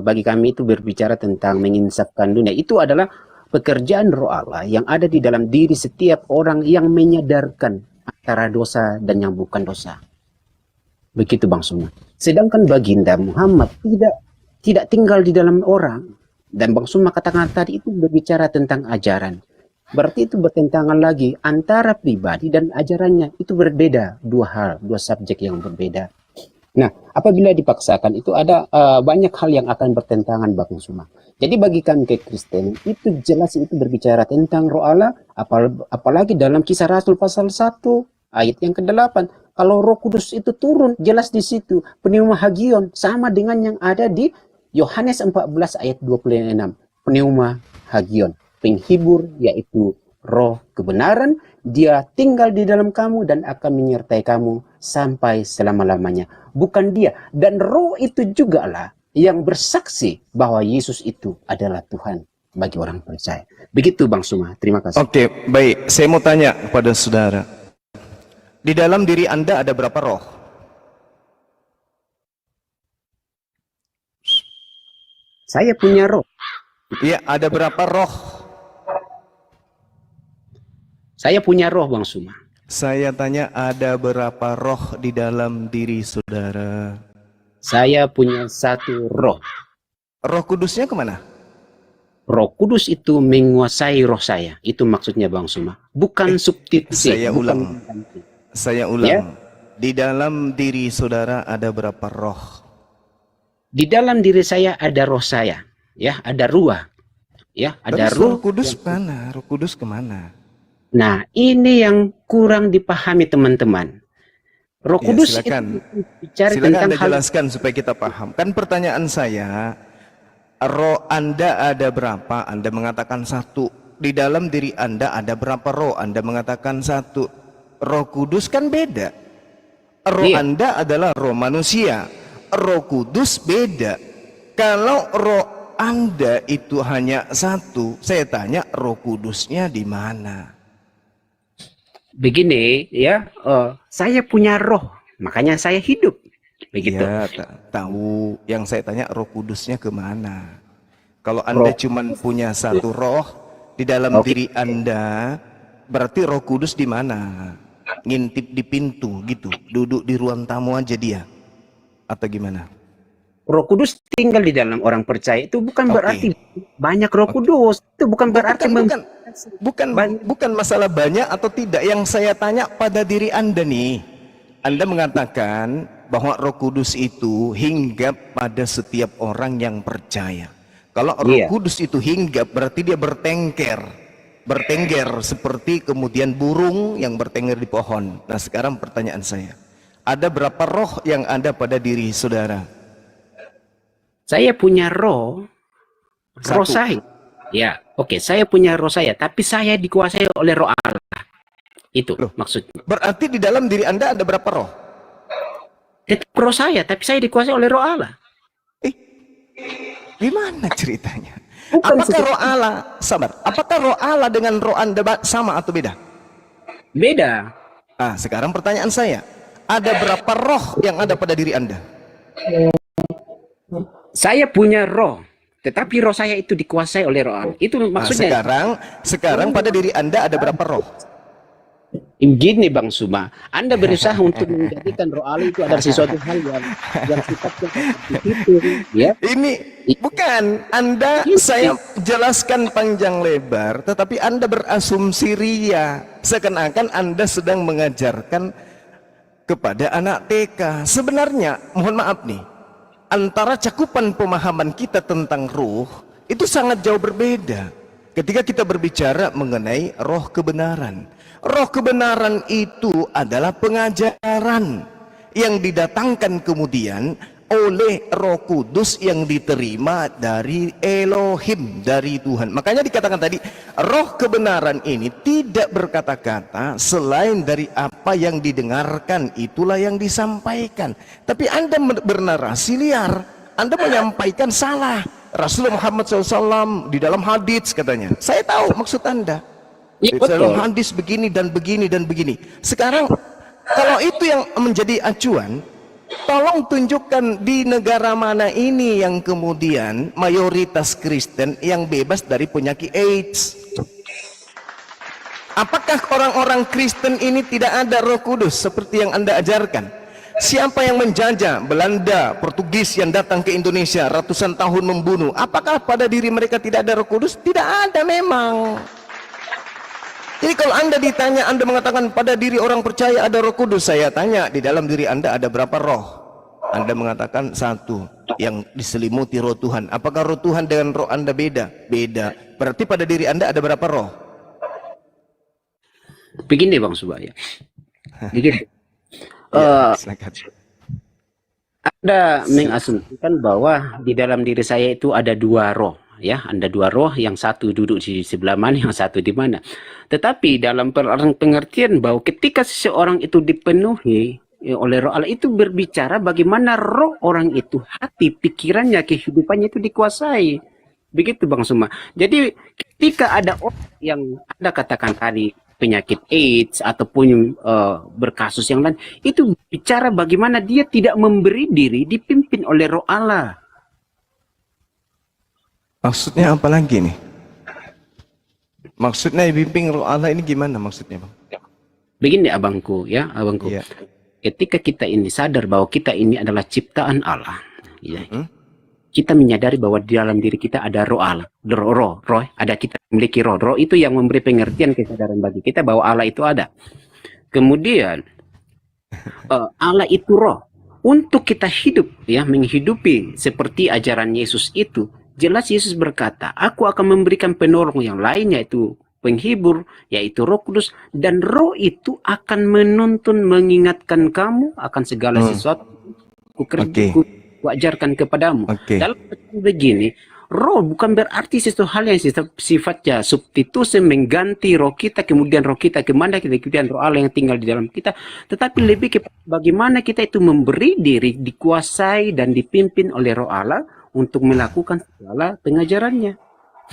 bagi kami itu berbicara tentang menginsafkan dunia, itu adalah pekerjaan roh Allah yang ada di dalam diri setiap orang yang menyadarkan antara dosa dan yang bukan dosa. Begitu Bang Suma. Sedangkan baginda Muhammad tidak tinggal di dalam orang. Dan Bang Suma katakan tadi itu berbicara tentang ajaran. Berarti itu bertentangan lagi antara pribadi dan ajarannya. Itu berbeda, dua subjek yang berbeda. Nah, apabila dipaksakan itu ada banyak hal yang akan bertentangan Bang Suma. Jadi bagi kami Kristen itu jelas itu berbicara tentang roh Allah, apalagi dalam Kisah Rasul pasal 1 ayat yang ke-8. Kalau Roh Kudus itu turun, jelas di situ pneuma hagion sama dengan yang ada di Yohanes 14 ayat 26. Pneuma hagion, penghibur, yaitu roh kebenaran, dia tinggal di dalam kamu dan akan menyertai kamu sampai selama-lamanya. Bukan dia, dan roh itu juga lah yang bersaksi bahwa Yesus itu adalah Tuhan bagi orang percaya. Begitu Bang Suma, terima kasih. Oke, baik. Saya mau tanya kepada saudara. Di dalam diri Anda ada berapa roh? Saya punya roh. Iya, ada berapa roh? Saya punya roh Bang Suma. Saya tanya, ada berapa roh di dalam diri saudara? Saya punya satu roh. Roh Kudusnya kemana? Roh Kudus itu menguasai roh saya. Itu maksudnya Bang Suma. Bukan substitusi. Saya bukan ulang. mengganti. Saya ulang. Ya? Di dalam diri saudara ada berapa roh? Di dalam diri saya ada roh saya. Ya, ada ruah. Ya, ada Terus ruh. Roh Kudus mana? Roh Kudus kemana? Nah, ini yang kurang dipahami teman-teman. Roh Ya, Kudus silakan. itu bicara Silakan tentang Anda hal. jelaskan supaya kita paham. Kan pertanyaan saya, roh Anda ada berapa? Anda mengatakan satu. Di dalam diri Anda ada berapa roh? Anda mengatakan satu. Roh Kudus kan beda. Roh Iya. Anda adalah roh manusia. Roh Kudus beda. Kalau roh Anda itu hanya satu, saya tanya roh Kudusnya di mana? Begini ya, saya punya roh, makanya saya hidup. Begitu. Ya, tahu. Yang saya tanya roh Kudusnya kemana? Kalau Anda cuma punya satu roh di dalam diri Anda, berarti roh Kudus di mana? Ngintip di pintu gitu, duduk di ruang tamu aja dia, atau gimana? Roh Kudus tinggal di dalam orang percaya itu bukan Oke. berarti banyak Roh Kudus. Itu bukan berarti Bukan masalah banyak atau tidak. Yang saya tanya pada diri Anda nih, Anda mengatakan bahwa Roh Kudus itu hinggap pada setiap orang yang percaya. Kalau Roh Iya. Kudus itu hinggap, berarti dia bertengger seperti kemudian burung yang bertengger di pohon. Nah, sekarang pertanyaan saya, ada berapa roh yang ada pada diri saudara? Saya punya roh Satu. saya. Ya, oke, saya punya roh saya, tapi saya dikuasai oleh roh Allah. Itu Loh. maksudnya. Berarti di dalam diri Anda ada berapa roh? Tetap roh saya, tapi saya dikuasai oleh roh Allah. Gimana ceritanya? Bukan Apakah seperti- roh Allah, sabar, apakah roh Allah dengan roh Anda sama atau beda? Beda. Ah, sekarang pertanyaan saya, ada berapa roh yang ada pada diri Anda? Saya punya roh, tetapi roh saya itu dikuasai oleh roh Allah. Itu Nah, maksudnya. sekarang pada diri Anda ada berapa roh? Gini Bang Suma, Anda berusaha untuk menjadikan roh Allah itu adalah sesuatu hal yang sifatnya seperti itu, ya. Ini bukan Anda, saya jelaskan panjang lebar, tetapi Anda berasumsi ria, seakan-akan Anda sedang mengajarkan kepada anak TK. Sebenarnya, mohon maaf nih, antara cakupan pemahaman kita tentang ruh itu sangat jauh berbeda. Ketika kita berbicara mengenai roh kebenaran, roh kebenaran itu adalah pengajaran yang didatangkan kemudian oleh Roh Kudus yang diterima dari Elohim, dari Tuhan. Makanya dikatakan tadi, roh kebenaran ini tidak berkata-kata selain dari apa yang didengarkan, itulah yang disampaikan. Tapi Anda bernarasi liar, Anda menyampaikan salah. Rasulullah Muhammad SAW di dalam hadits katanya, saya tahu maksud Anda. Ya, Di dalam betul. hadis begini dan begini dan begini. Sekarang kalau itu yang menjadi acuan, tolong tunjukkan di negara mana ini yang kemudian mayoritas Kristen yang bebas dari penyakit AIDS. Apakah orang-orang Kristen ini tidak ada Roh Kudus seperti yang Anda ajarkan? Siapa yang menjajah Belanda, Portugis yang datang ke Indonesia ratusan tahun membunuh? Apakah pada diri mereka tidak ada Roh Kudus? Tidak ada memang. Jadi kalau Anda ditanya, Anda mengatakan pada diri orang percaya ada Roh Kudus, saya tanya, di dalam diri Anda ada berapa roh? Anda mengatakan satu, yang diselimuti roh Tuhan. Apakah roh Tuhan dengan roh Anda beda? Beda. Berarti pada diri Anda ada berapa roh? Begini Bang Subaya. Begini. Ya, silakan. Anda mengasumsikan bahwa di dalam diri saya itu ada dua roh, ya, ada dua roh, yang satu duduk di sebelah mana, yang satu di mana. Tetapi dalam pengertian bahwa ketika seseorang itu dipenuhi oleh roh Allah, itu berbicara bagaimana roh orang itu, hati, pikirannya, kehidupannya itu dikuasai. Begitu Bang Suma. Jadi ketika ada orang yang Anda katakan tadi penyakit AIDS ataupun berkasus yang lain, itu bicara bagaimana dia tidak memberi diri dipimpin oleh roh Allah. Maksudnya apa lagi nih? Maksudnya bimbing roh Allah ini gimana maksudnya, Bang? Begini abangku, ya abangku. Iya. Ketika kita ini sadar bahwa kita ini adalah ciptaan Allah, ya, kita menyadari bahwa di dalam diri kita ada roh Allah, roh, ada, kita memiliki roh. Roh itu yang memberi pengertian kesadaran bagi kita bahwa Allah itu ada. Kemudian Allah itu roh. Untuk kita hidup, ya, menghidupi seperti ajaran Yesus itu, jelas Yesus berkata, aku akan memberikan penolong yang lain, yaitu penghibur, yaitu Roh Kudus, dan roh itu akan menuntun, mengingatkan kamu akan segala sesuatu ku ajarkan kepadamu. Dalam begini, roh bukan berarti sesuatu hal yang sifatnya substitusi, mengganti roh kita, kemudian roh kita kemana, kemudian roh Allah yang tinggal di dalam kita, tetapi lebih kepada bagaimana kita itu memberi diri, dikuasai dan dipimpin oleh roh Allah untuk melakukan segala pengajarannya.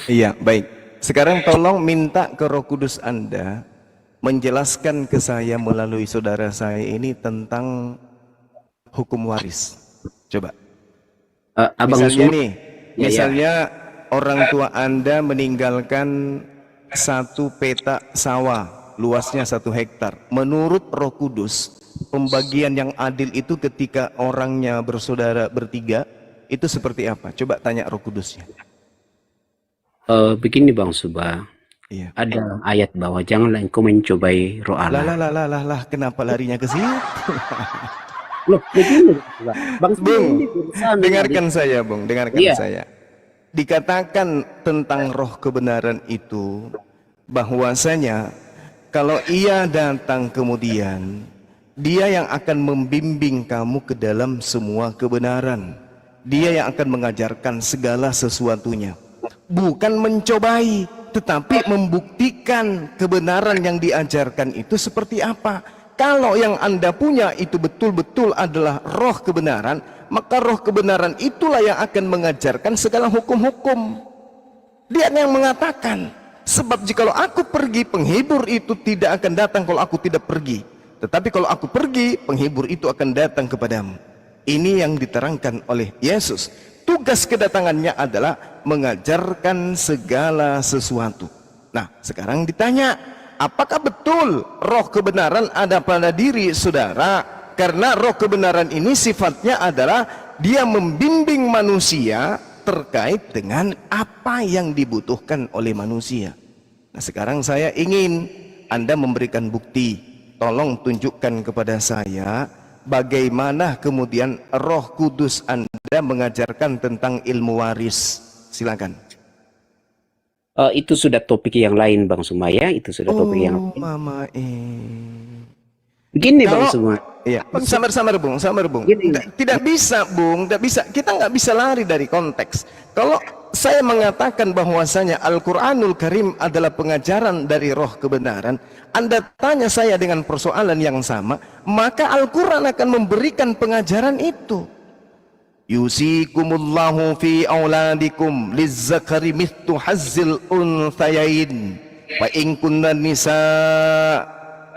Iya, baik. Sekarang tolong minta ke Roh Kudus Anda menjelaskan ke saya melalui saudara saya ini tentang hukum waris. Coba. Misalnya nih, misalnya orang tua Anda meninggalkan satu petak sawah, luasnya 1 hektar. Menurut Roh Kudus, pembagian yang adil itu ketika orangnya bersaudara bertiga, itu seperti apa? Coba tanya Roh Kudusnya. Begini Bang Subah, Iya. ada ayat bahwa janganlah engkau mencobai roh Allah. Lah, kenapa larinya ke sini? Loh, begini Bang Subah, Bung, ini berusaha dengarkan saya, Bung, dengarkan Iya. saya. Dikatakan tentang roh kebenaran itu bahwasanya kalau ia datang kemudian, dia yang akan membimbing kamu ke dalam semua kebenaran. Dia yang akan mengajarkan segala sesuatunya. Bukan mencobai, tetapi membuktikan kebenaran yang diajarkan itu seperti apa. Kalau yang Anda punya itu betul-betul adalah roh kebenaran, maka roh kebenaran itulah yang akan mengajarkan segala hukum-hukum. Dia yang mengatakan, sebab jikalau aku pergi, penghibur itu tidak akan datang kalau aku tidak pergi. Tetapi kalau aku pergi, penghibur itu akan datang kepadamu. Ini yang diterangkan oleh Yesus. tugas kedatangannya adalah mengajarkan segala sesuatu. Nah, sekarang ditanya, apakah betul roh kebenaran ada pada diri saudara? Karena roh kebenaran ini sifatnya adalah dia membimbing manusia terkait dengan apa yang dibutuhkan oleh manusia. Nah, sekarang saya ingin Anda memberikan bukti. Tolong tunjukkan kepada saya bagaimana kemudian Roh Kudus Anda mengajarkan tentang ilmu waris. Silakan. Itu sudah topik yang lain, Bang Sumaya. Itu sudah topik yang lain. Mama Begini, Bang Kalau- Sumaya. Iya, sabar Bung. Gini. Tidak bisa Bung, tidak bisa. Kita nggak bisa lari dari konteks. Kalau saya mengatakan bahwasanya Al-Quranul Karim adalah pengajaran dari roh kebenaran, Anda tanya saya dengan persoalan yang sama, maka Al-Quran akan memberikan pengajaran itu. Yusikumullahu fi auladikum lizzakari mithlu hazzil unthayain wa in kunna nisa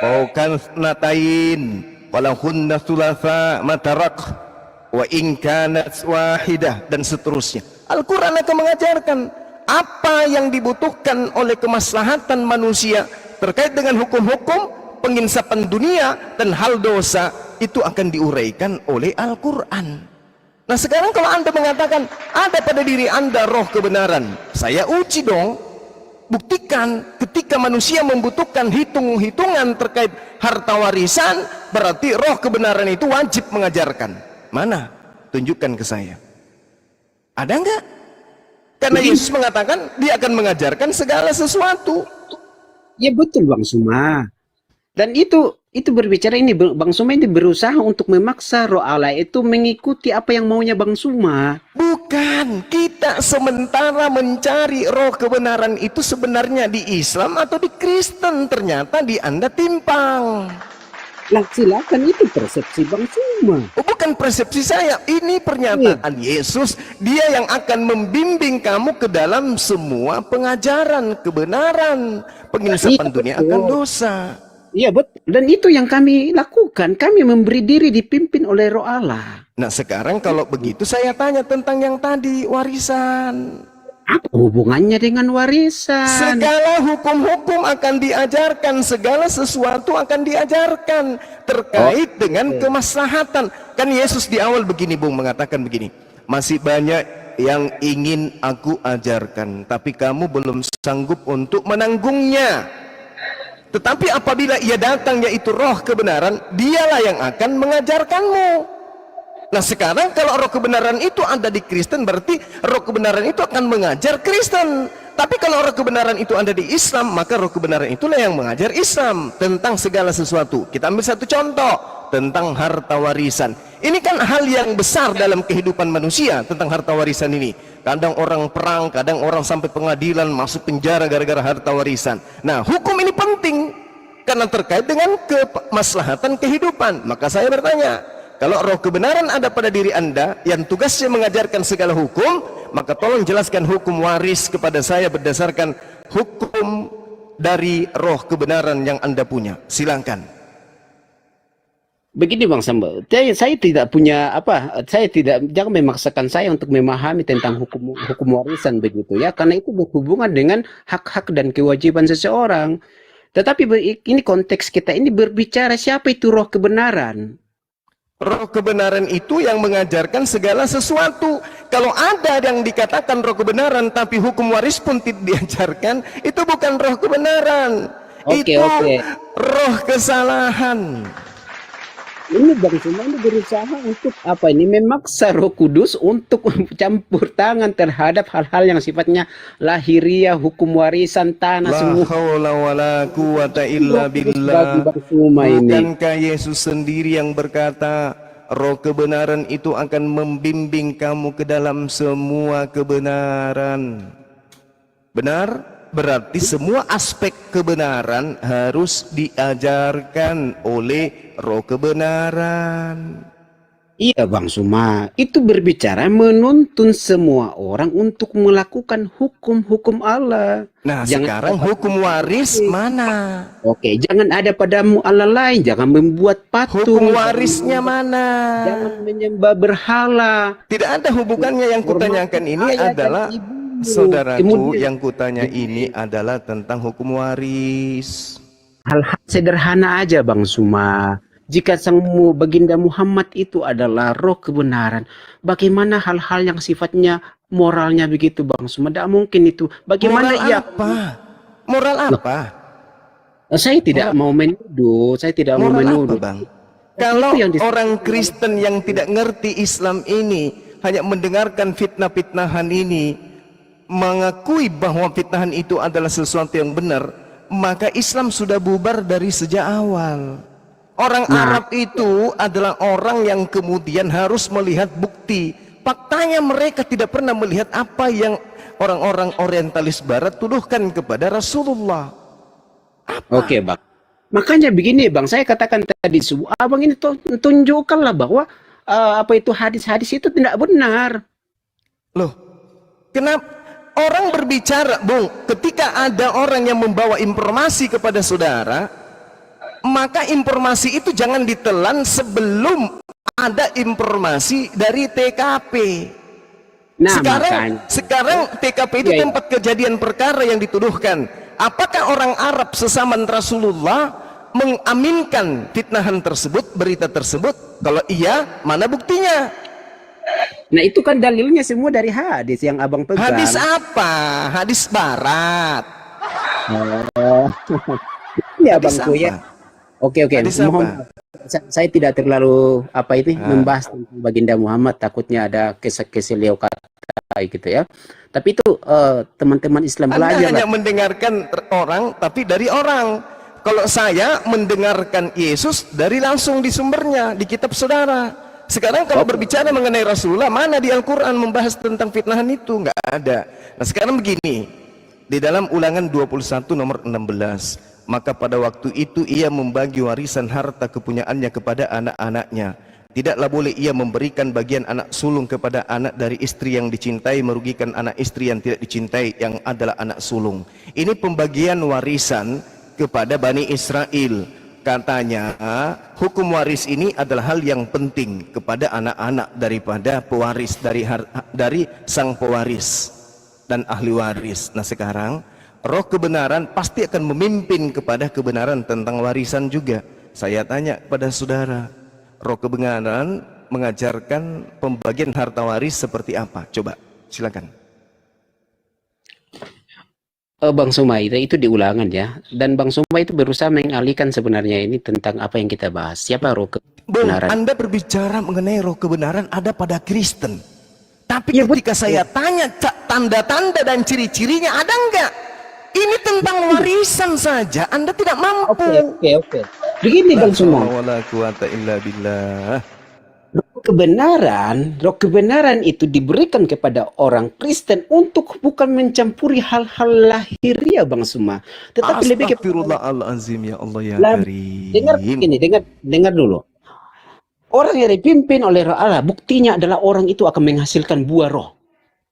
au kanathain walahunna thulatha matarak wa in kanat wahidah, dan seterusnya. Al-Quran akan mengajarkan apa yang dibutuhkan oleh kemaslahatan manusia terkait dengan hukum-hukum penginsapan dunia dan hal dosa, itu akan diuraikan oleh Al-Quran. Nah, sekarang kalau Anda mengatakan ada pada diri Anda roh kebenaran, saya uji dong, buktikan. Ketika manusia membutuhkan hitung-hitungan terkait harta warisan, berarti roh kebenaran itu wajib mengajarkan. Mana? Tunjukkan ke saya. Ada enggak? Karena Yesus mengatakan dia akan mengajarkan segala sesuatu. Ya betul, Bang Suma. Dan itu berbicara ini, Bang Suma ini berusaha untuk memaksa roh Allah itu mengikuti apa yang maunya Bang Suma. Bukan, kita sementara mencari roh kebenaran itu sebenarnya di Islam atau di Kristen. Ternyata di Anda timpang. Lah silakan, itu persepsi Bang Suma. Oh, bukan persepsi saya, ini pernyataan Yesus. Dia yang akan membimbing kamu ke dalam semua pengajaran kebenaran, penginsapan dunia akan dosa. Iya betul, dan itu yang kami lakukan. Kami memberi diri dipimpin oleh roh Allah. Nah, sekarang kalau begitu saya tanya tentang yang tadi, warisan. Apa hubungannya dengan warisan? Segala hukum-hukum akan diajarkan, segala sesuatu akan diajarkan terkait dengan kemaslahatan. Kan Yesus di awal begini, Bung, mengatakan begini, masih banyak yang ingin aku ajarkan, tapi kamu belum sanggup untuk menanggungnya. Tetapi apabila ia datang, yaitu roh kebenaran, dialah yang akan mengajarkanmu. Nah, sekarang kalau roh kebenaran itu ada di Kristen, berarti roh kebenaran itu akan mengajar Kristen. Tapi kalau roh kebenaran itu ada di Islam, maka roh kebenaran itulah yang mengajar Islam tentang segala sesuatu. Kita ambil satu contoh tentang harta warisan. Ini kan hal yang besar dalam kehidupan manusia, tentang harta warisan ini. Kadang orang perang, kadang orang sampai pengadilan, masuk penjara gara-gara harta warisan. Nah, hukum ini penting karena terkait dengan kemaslahatan kehidupan. Maka saya bertanya, kalau roh kebenaran ada pada diri Anda yang tugasnya mengajarkan segala hukum, maka tolong jelaskan hukum waris kepada saya berdasarkan hukum dari roh kebenaran yang Anda punya. Silakan. Begini Bang Samba, saya tidak punya saya tidak, jangan memaksakan saya untuk memahami tentang hukum warisan begitu ya, karena itu berhubungan dengan hak-hak dan kewajiban seseorang. Tetapi ini konteks kita ini berbicara siapa itu roh kebenaran. Roh kebenaran itu yang mengajarkan segala sesuatu. Kalau ada yang dikatakan roh kebenaran tapi hukum waris pun tidak diajarkan, itu bukan roh kebenaran. Itu roh kesalahan. Ini Bang Suma ini berusaha untuk memaksa Roh Kudus untuk campur tangan terhadap hal-hal yang sifatnya lahiriah, hukum warisan tanah semua. La haula wala quwata illa billah. Bukankah Yesus sendiri yang berkata, roh kebenaran itu akan membimbing kamu ke dalam semua kebenaran. Benar? Berarti semua aspek kebenaran harus diajarkan oleh roh kebenaran. Iya Bang Suma, itu berbicara menuntun semua orang untuk melakukan hukum-hukum Allah. Nah, Jangan sekarang hukum waris mana? Oke, jangan ada padamu Allah lain, jangan membuat patung, Hukum warisnya mana? jangan menyembah berhala. Tidak ada hubungannya. Yang kutanyakan ini Hormati ayah dan adalah, ibumu. saudaraku, Kemudian yang kutanya ini adalah tentang hukum waris. hal-hal sederhana aja Bang Suma. Jika baginda Muhammad itu adalah roh kebenaran, bagaimana hal-hal yang sifatnya moralnya begitu Bang Suma? Tidak mungkin itu. Bagaimana Moral ia? apa? Moral apa? Saya tidak mau menuduh, saya tidak mau Moral apa, menuduh. Bang? Kalau yang orang Kristen yang tidak ngerti Islam ini hanya mendengarkan fitnah-fitnahan ini, mengakui bahwa fitnahan itu adalah sesuatu yang benar, maka Islam sudah bubar dari sejak awal. Orang Arab itu adalah orang yang kemudian harus melihat bukti. Faktanya mereka tidak pernah melihat apa yang orang-orang orientalis barat tuduhkan kepada Rasulullah. Oke Bang. Makanya begini Bang, saya katakan tadi, Abang ini tunjukkanlah bahwa apa itu hadis-hadis itu tidak benar. Loh, kenapa orang berbicara, Bung, ketika ada orang yang membawa informasi kepada saudara, maka informasi itu jangan ditelan sebelum ada informasi dari TKP. Nah, Sekarang TKP itu tempat kejadian perkara yang dituduhkan. Apakah orang Arab sesama Rasulullah mengaminkan fitnahan tersebut, berita tersebut? Kalau iya, mana buktinya? Nah itu kan dalilnya semua dari hadis yang Abang pegang. Hadis apa? Hadis Barat. Ya Hadis Bang ya. apa? Oke. Hadis Mohon, saya tidak terlalu membahas tentang baginda Muhammad, takutnya ada kesel kata gitu ya. Tapi itu teman-teman Islam Anda belajar hanya mendengarkan orang, tapi dari orang. Kalau saya mendengarkan Yesus dari langsung di sumbernya, di kitab saudara. Sekarang kalau berbicara mengenai Rasulullah, mana di Al-Quran membahas tentang fitnahan itu? Nggak ada. Nah sekarang begini, di dalam Ulangan 21 nomor 16, maka pada waktu itu ia membagi warisan harta kepunyaannya kepada anak-anaknya. Tidaklah boleh ia memberikan bagian anak sulung kepada anak dari istri yang dicintai, merugikan anak istri yang tidak dicintai, yang adalah anak sulung. Ini pembagian warisan kepada Bani Israel. Katanya hukum waris ini adalah hal yang penting kepada anak-anak daripada pewaris, dari sang pewaris dan ahli waris. Nah sekarang roh kebenaran pasti akan memimpin kepada kebenaran tentang warisan juga. Saya tanya pada saudara, roh kebenaran mengajarkan pembagian harta waris seperti apa? Coba silakan. Bang Suma itu di Ulangan ya, dan Bang Suma itu berusaha mengalihkan sebenarnya ini tentang apa yang kita bahas. Siapa roh kebenaran? Anda berbicara mengenai roh kebenaran ada pada Kristen. Tapi ya, ketika saya tanya tanda-tanda dan ciri-cirinya ada enggak? Ini tentang warisan saja, Anda tidak mampu. Oke. Begini Bang Suma. Roh kebenaran itu diberikan kepada orang Kristen untuk bukan mencampuri hal-hal lahiriah Bang Suma, tetapi lebih kepada Astagfirullahalazim, ya Allah ya Karim. Dengar dulu. Orang yang dipimpin oleh roh Allah, buktinya adalah orang itu akan menghasilkan buah roh.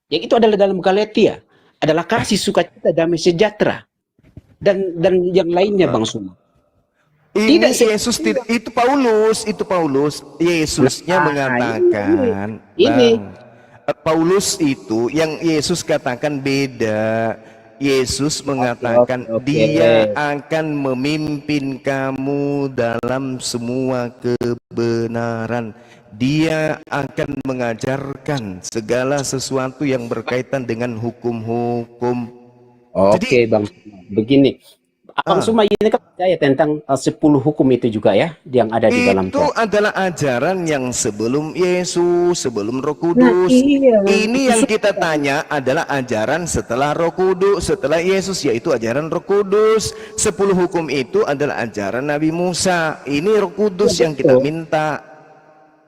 Yang itu adalah dalam Galatia, adalah kasih, sukacita, damai sejahtera, dan yang lainnya Bang Suma. Ini Yesus tidak, itu Paulus. Yesusnya mengatakan, Paulus itu yang Yesus katakan beda. Yesus mengatakan dia akan memimpin kamu dalam semua kebenaran. Dia akan mengajarkan segala sesuatu yang berkaitan dengan hukum-hukum. Oke Bang, begini. Bang Suma ini kan percaya tentang 10 hukum itu juga ya, yang ada di dalam itu adalah ajaran yang sebelum Yesus, sebelum Roh Kudus. Ini yang kita tanya adalah ajaran setelah Roh Kudus, setelah Yesus, yaitu ajaran Roh Kudus. 10 hukum itu adalah ajaran Nabi Musa. Ini Roh Kudus yang kita minta.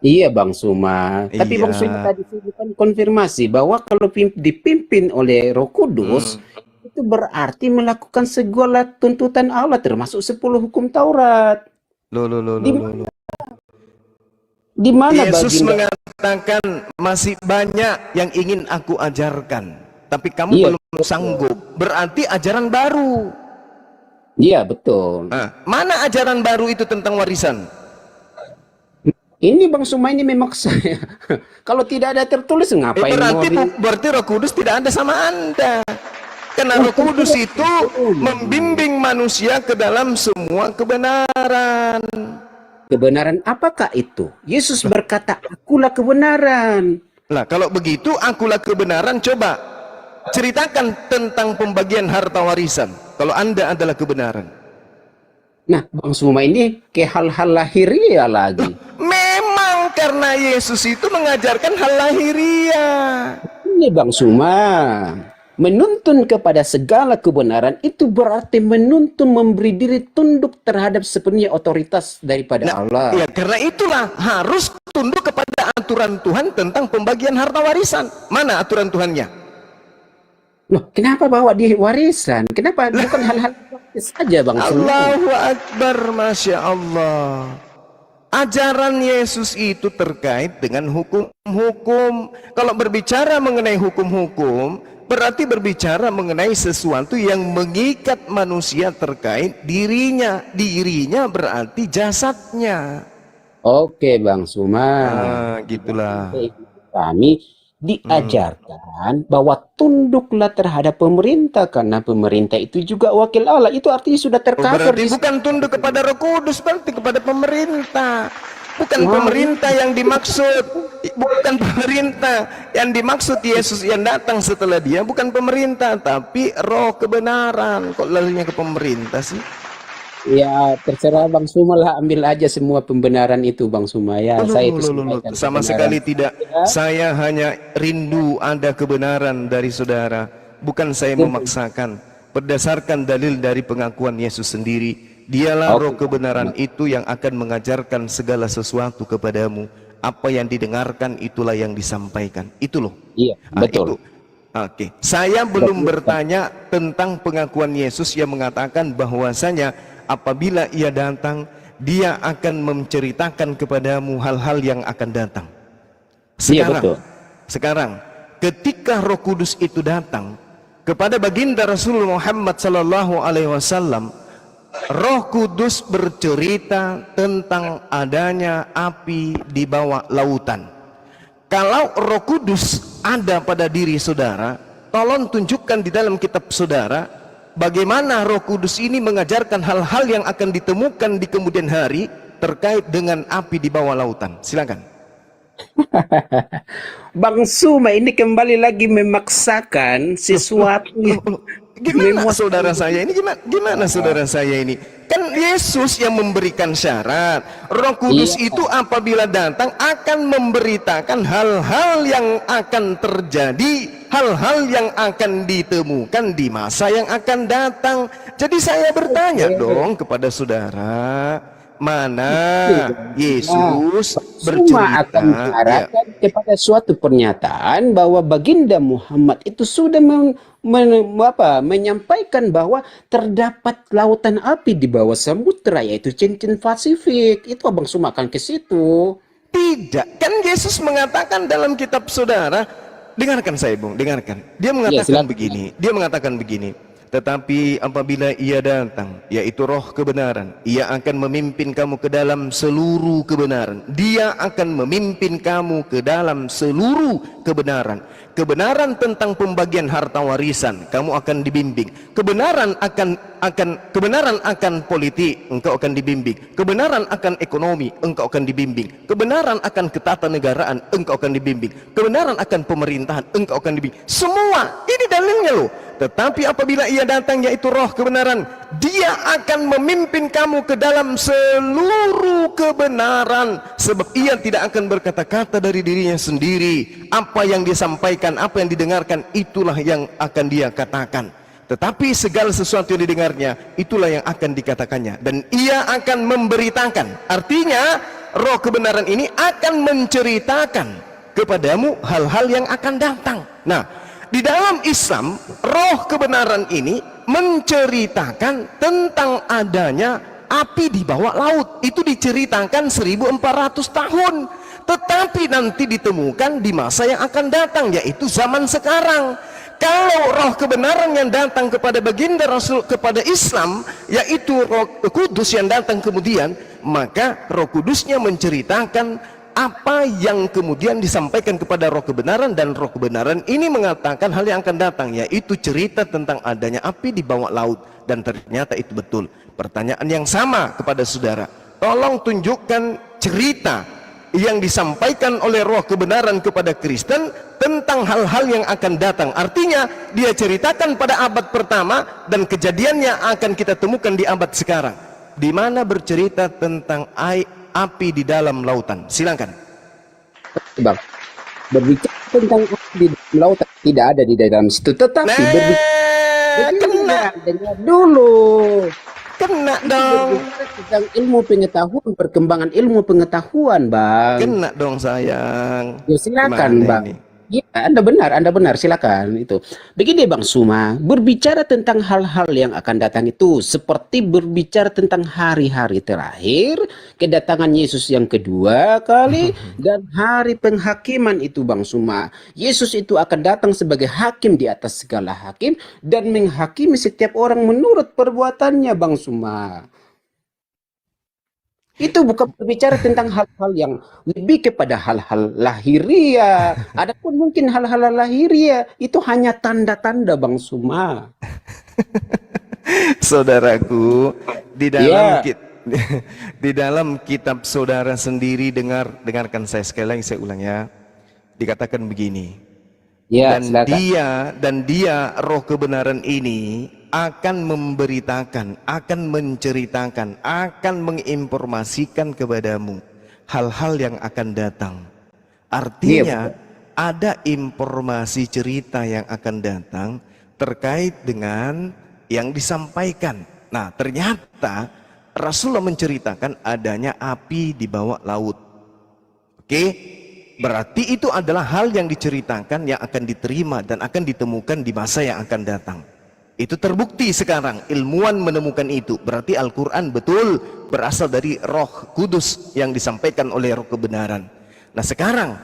Iya Bang Suma. Tapi Bang Suma tadi kan konfirmasi bahwa kalau dipimpin oleh Roh Kudus, itu berarti melakukan segala tuntutan Allah, termasuk 10 hukum Taurat. Di mana Yesus baginda? mengatakan masih banyak yang ingin aku ajarkan, tapi kamu Iya, belum sanggup. Berarti ajaran baru. iya betul. Nah, mana ajaran baru itu tentang warisan? Ini Bang Suma ini memaksa ya. Kalau tidak ada tertulis ngapain mau Berarti Roh Kudus tidak ada sama Anda. Karena Roh Kudus itu membimbing manusia ke dalam semua kebenaran. kebenaran apakah itu? Yesus berkata, akulah kebenaran. Nah, kalau begitu akulah kebenaran. Coba ceritakan tentang pembagian harta warisan. Kalau Anda adalah kebenaran. Nah, Bang Suma ini ke hal-hal lahiriah lagi. Memang karena Yesus itu mengajarkan hal lahiriah. Ini Bang Suma, menuntun kepada segala kebenaran itu berarti menuntun memberi diri tunduk terhadap sepenuhnya otoritas daripada Allah. Ya, karena itulah harus tunduk kepada aturan Tuhan tentang pembagian harta warisan. Mana aturan Tuhannya? Loh, kenapa bawa di warisan? Kenapa bukan hal-hal praktis saja Bang Suma? Allahu Akbar, Masya Allah. Ajaran Yesus itu terkait dengan hukum-hukum. Kalau berbicara mengenai hukum-hukum, berarti berbicara mengenai sesuatu yang mengikat manusia terkait dirinya. Dirinya berarti jasadnya. Oke Bang Suma. Nah, gitulah. Kami diajarkan bahwa tunduklah terhadap pemerintah karena pemerintah itu juga wakil Allah. Itu artinya sudah tercover. Berarti bukan tunduk kepada Roh Kudus, berarti kepada pemerintah. Bukan pemerintah yang dimaksud. Bukan pemerintah yang dimaksud Yesus yang datang setelah dia. Bukan pemerintah, tapi roh kebenaran. Kok larinya ke pemerintah sih? Ya terserah Bang Suma lah, ambil aja semua pembenaran itu Bang Suma ya. Saya itu Sama sekali tidak. Saya hanya rindu ada kebenaran dari saudara. Bukan saya memaksakan. Berdasarkan dalil dari pengakuan Yesus sendiri. Dialah roh kebenaran itu yang akan mengajarkan segala sesuatu kepadamu. Apa yang didengarkan itulah yang disampaikan. Itu loh. Iya, betul. Oke. Saya belum bertanya tentang pengakuan Yesus yang mengatakan bahwasanya apabila ia datang, dia akan menceritakan kepadamu hal-hal yang akan datang. Sekarang, ketika Roh Kudus itu datang kepada baginda Rasulullah Muhammad sallallahu alaihi wasallam, Roh Kudus bercerita tentang adanya api di bawah lautan. Kalau Roh Kudus ada pada diri saudara, tolong tunjukkan di dalam kitab saudara bagaimana Roh Kudus ini mengajarkan hal-hal yang akan ditemukan di kemudian hari terkait dengan api di bawah lautan. Silakan. Bang Suma ini kembali lagi memaksakan sesuatu. Gimana saudara saya ini? Gimana saudara saya ini? Kan Yesus yang memberikan syarat. Roh Kudus itu apabila datang akan memberitakan hal-hal yang akan terjadi, hal-hal yang akan ditemukan di masa yang akan datang. Jadi saya bertanya dong kepada saudara, mana Yesus Cuma akan mengarahkan kepada suatu pernyataan bahwa baginda Muhammad itu sudah menyampaikan bahwa terdapat lautan api di bawah samudera, yaitu cincin Pasifik. Itu Abang Suma akan ke situ. Tidak, kan Yesus mengatakan dalam kitab saudara, dengarkan saya Bung, dengarkan. Dia mengatakan begini, tetapi apabila ia datang, yaitu roh kebenaran, ia akan memimpin kamu ke dalam seluruh kebenaran. Dia akan memimpin kamu ke dalam seluruh kebenaran. Kebenaran tentang pembagian harta warisan, kamu akan dibimbing. Kebenaran akan politik, engkau akan dibimbing. Kebenaran akan ekonomi, engkau akan dibimbing. Kebenaran akan ketatanegaraan, engkau akan dibimbing. Kebenaran akan pemerintahan, engkau akan dibimbing. Semua ini dalilnya loh. Tetapi apabila ia datang, yaitu roh kebenaran, dia akan memimpin kamu ke dalam seluruh kebenaran. Sebab ia tidak akan berkata-kata dari dirinya sendiri. Apa yang dia sampaikan, apa yang didengarkan, itulah yang akan dia katakan. Tetapi segala sesuatu yang didengarnya, itulah yang akan dikatakannya. Dan ia akan memberitakan. Artinya roh kebenaran ini akan menceritakan kepadamu hal-hal yang akan datang. Nah, di dalam Islam, roh kebenaran ini menceritakan tentang adanya api di bawah laut. Itu diceritakan 1400 tahun. tetapi nanti ditemukan di masa yang akan datang, yaitu zaman sekarang. Kalau roh kebenaran yang datang kepada baginda Rasul, kepada Islam, yaitu roh kudus yang datang kemudian, maka roh kudusnya menceritakan apa yang kemudian disampaikan kepada roh kebenaran, dan roh kebenaran ini mengatakan hal yang akan datang, yaitu cerita tentang adanya api di bawah laut. Dan ternyata itu betul. Pertanyaan yang sama kepada saudara, tolong tunjukkan cerita yang disampaikan oleh roh kebenaran kepada Kristen tentang hal-hal yang akan datang. Artinya dia ceritakan pada abad pertama, dan kejadiannya akan kita temukan di abad sekarang, di mana bercerita tentang api di dalam lautan. Silakan Bang, berbicara tentang api di dalam lautan tidak ada di dalam situ, tetapi kena dulu dong, berbicara tentang ilmu pengetahuan, perkembangan ilmu pengetahuan, Bang. kena dong sayang. Ya, silakan, Gimana Bang. ini? Ya, Anda benar, silakan itu. Begini, Bang Suma, berbicara tentang hal-hal yang akan datang itu seperti berbicara tentang hari-hari terakhir, kedatangan Yesus yang kedua kali, dan hari penghakiman itu, Bang Suma. Yesus itu akan datang sebagai hakim di atas segala hakim dan menghakimi setiap orang menurut perbuatannya, Bang Suma. Itu bukan berbicara tentang hal-hal yang lebih kepada hal-hal lahiria. Adapun mungkin hal-hal lahiria itu hanya tanda-tanda, Bang Suma. Saudaraku, di dalam Ya. di dalam kitab saudara sendiri, dengarkan saya sekali lagi, saya ulang ya. Dikatakan begini. Ya, Dan silakan. dia roh kebenaran ini akan memberitakan, akan menceritakan, akan menginformasikan kepadamu hal-hal yang akan datang. Artinya ada informasi cerita yang akan datang terkait dengan yang disampaikan. Nah, ternyata Rasulullah menceritakan adanya api di bawah laut. Oke, berarti itu adalah hal yang diceritakan yang akan diterima dan akan ditemukan di masa yang akan datang. Itu terbukti sekarang, ilmuwan menemukan itu. Berarti Al-Quran betul berasal dari roh kudus yang disampaikan oleh roh kebenaran. Nah sekarang,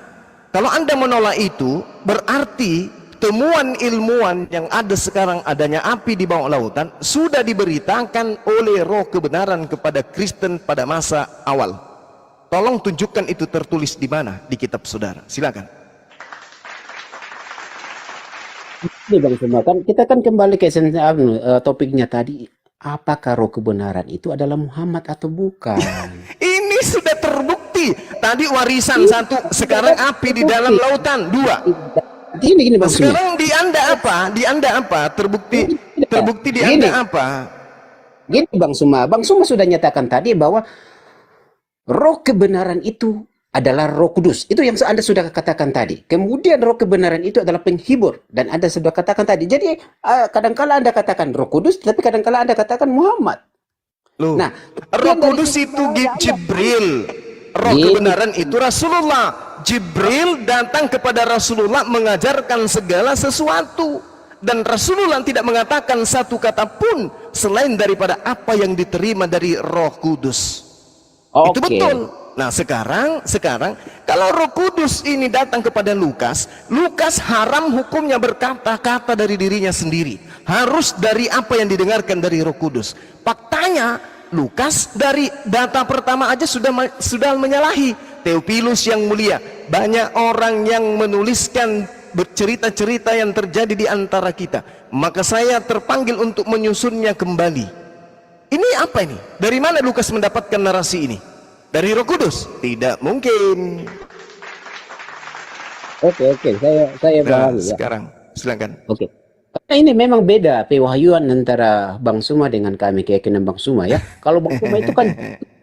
kalau Anda menolak itu, berarti temuan ilmuwan yang ada sekarang adanya api di bawah lautan sudah diberitakan oleh roh kebenaran kepada Kristen pada masa awal. Tolong tunjukkan itu tertulis di mana di kitab saudara. Silakan. Ini, Bang Suma, kan kita kan kembali ke topiknya tadi. Apakah roh kebenaran itu adalah Muhammad atau bukan? Ini sudah terbukti. Tadi warisan satu, sekarang api di dalam lautan dua. Gini, Bang Suma. Sekarang di Anda apa? Di Anda apa? Terbukti di Anda apa? Gini, Bang Suma. Bang Suma sudah nyatakan tadi bahwa roh kebenaran itu adalah roh kudus. Itu yang Anda sudah katakan tadi. Kemudian roh kebenaran itu adalah penghibur. Dan Anda sudah katakan tadi. Jadi kadangkala Anda katakan roh kudus, tapi kadangkala Anda katakan Muhammad. Loh, Nah, roh kudus itu Jibril. Roh kebenaran itu Rasulullah. Jibril datang kepada Rasulullah mengajarkan segala sesuatu. Dan Rasulullah tidak mengatakan satu kata pun selain daripada apa yang diterima dari roh kudus. Itu betul. Nah sekarang kalau roh kudus ini datang kepada Lukas haram hukumnya berkata-kata dari dirinya sendiri, harus dari apa yang didengarkan dari roh kudus. Faktanya Lukas dari data pertama aja sudah menyalahi. Theophilus yang mulia, banyak orang yang menuliskan bercerita-cerita yang terjadi di antara kita, maka saya terpanggil untuk menyusunnya kembali. Ini apa ini? Dari mana Lukas mendapatkan narasi ini? Dari Roh Kudus? Tidak mungkin. Oke, saya paham ya. Sekarang silakan. Oke. Karena ini memang beda pewahyuan antara Bang Suma dengan kami, keyakinan Bang Suma ya. Kalau Bang Suma itu kan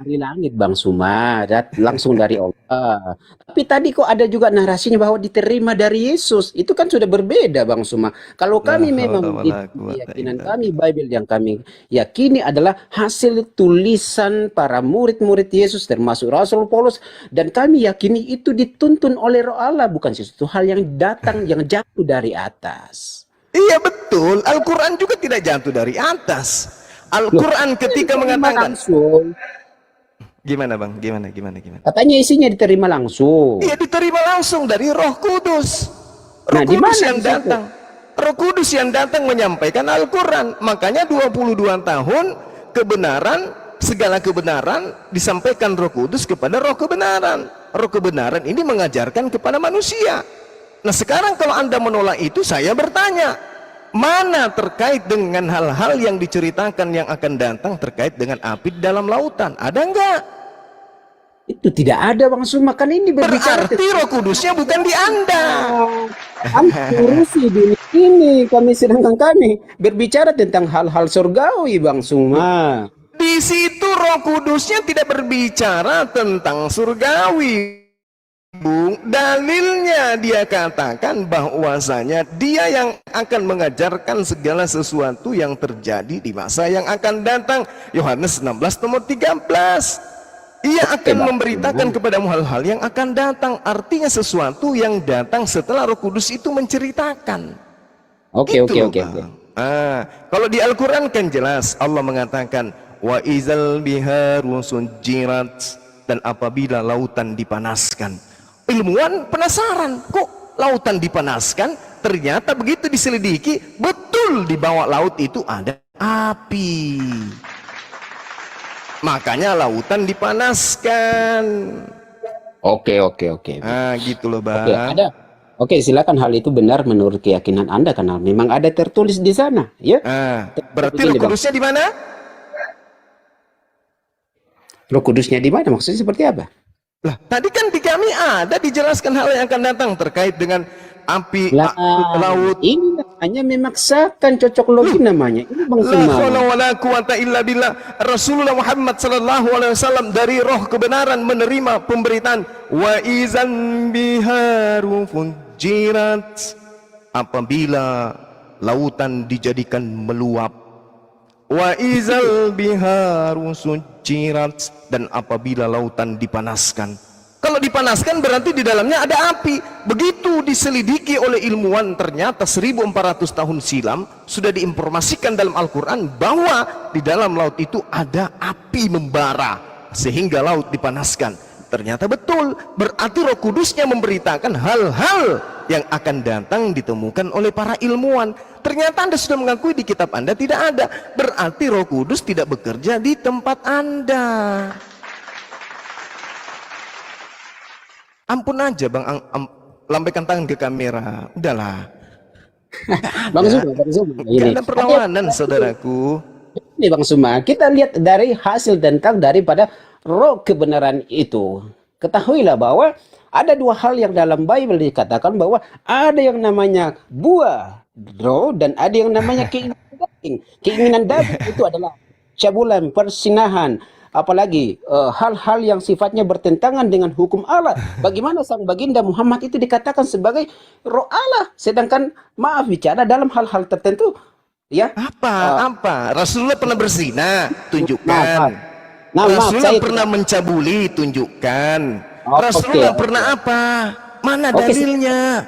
dari langit, Bang Suma, langsung dari Allah. Tapi tadi kok ada juga narasinya bahwa diterima dari Yesus. Itu kan sudah berbeda, Bang Suma. Kalau kami memang keyakinan kami, Bible yang kami yakini adalah hasil tulisan para murid-murid Yesus termasuk Rasul Paulus, dan kami yakini itu dituntun oleh Roh Allah, bukan sesuatu hal yang datang yang jatuh dari atas. Iya betul, Al-Quran juga tidak jatuh dari atas. Al-Quran ketika mengatakan Gimana bang? Gimana? Katanya isinya diterima langsung. Iya, diterima langsung dari Roh Kudus. Roh Nah, di Kudus mana yang di situ? datang. Roh Kudus yang datang menyampaikan Al-Quran. Makanya 22 tahun kebenaran, segala kebenaran disampaikan Roh Kudus kepada Roh kebenaran. Roh kebenaran ini mengajarkan kepada manusia. Nah sekarang kalau Anda menolak itu, saya bertanya, mana terkait dengan hal-hal yang diceritakan yang akan datang terkait dengan api di dalam lautan? Ada enggak? Itu tidak ada Bang Suma, kan ini berbicara Berarti Roh Kudusnya bukan di Anda. urusi dunia ini, sedangkan kami berbicara tentang hal-hal surgawi Bang Suma. Di situ Roh Kudusnya tidak berbicara tentang surgawi. Bung, dalilnya dia katakan bahwasanya dia yang akan mengajarkan segala sesuatu yang terjadi di masa yang akan datang. Yohanes 16 nomor 13. Ia akan memberitakan kepadamu hal-hal yang akan datang. Artinya sesuatu yang datang setelah Roh Kudus itu menceritakan. Oke. Bang. Kalau di Al-Quran kan jelas Allah mengatakan wa izal biharu sujirat, dan apabila lautan dipanaskan. Ilmuwan penasaran, kok lautan dipanaskan? Ternyata begitu diselidiki, betul di bawah laut itu ada api. Makanya lautan dipanaskan. Oke. Gitu loh bang. Oke, ada. Oke, silakan, hal itu benar menurut keyakinan Anda karena memang ada tertulis di sana, ya. Berarti Roh Kudusnya di mana? Roh Kudusnya di mana? Maksudnya seperti apa? Lah, tadi kan di kami ada dijelaskan hal yang akan datang terkait dengan api laut. Ini hanya memaksakan cocok logi namanya. Ini Bang La Suma. haula wala quwata illa billah. Rasulullah Muhammad sallallahu alaihi wasallam dari roh kebenaran menerima pemberitaan wa izan biharu fujirat, apabila lautan dijadikan meluap, wa izal biharu sujirat, dan apabila lautan dipanaskan. Kalau dipanaskan berarti di dalamnya ada api. Begitu diselidiki oleh ilmuwan, ternyata 1400 tahun silam sudah diinformasikan dalam Al-Quran bahwa di dalam laut itu ada api membara sehingga laut dipanaskan. Ternyata betul, berarti Roh Kudusnya memberitakan hal-hal yang akan datang ditemukan oleh para ilmuwan. Ternyata Anda sudah mengakui di kitab Anda tidak ada, berarti Roh Kudus tidak bekerja di tempat Anda. Ampun aja bang, lambaikan tangan ke kamera, udahlah. Bang Suma, Gak ada perlawanan saudaraku. Ini Bang Suma, kita lihat dari hasil tentang daripada roh kebenaran itu. Ketahuilah bahwa ada dua hal yang dalam Bible dikatakan bahwa ada yang namanya buah roh dan ada yang namanya keinginan daging. Keinginan daging itu adalah cabulan, persinahan, apalagi hal-hal yang sifatnya bertentangan dengan hukum Allah. Bagaimana sang baginda Muhammad itu dikatakan sebagai roh Allah, sedangkan maaf bicara dalam hal-hal tertentu, ya. Apa? Rasulullah pernah berzina? Tunjukkan. Maaf, Rasulullah saya pernah mencabuli? Tunjukkan. Oh, Rasulullah oke. pernah apa? Mana Oke, dalilnya?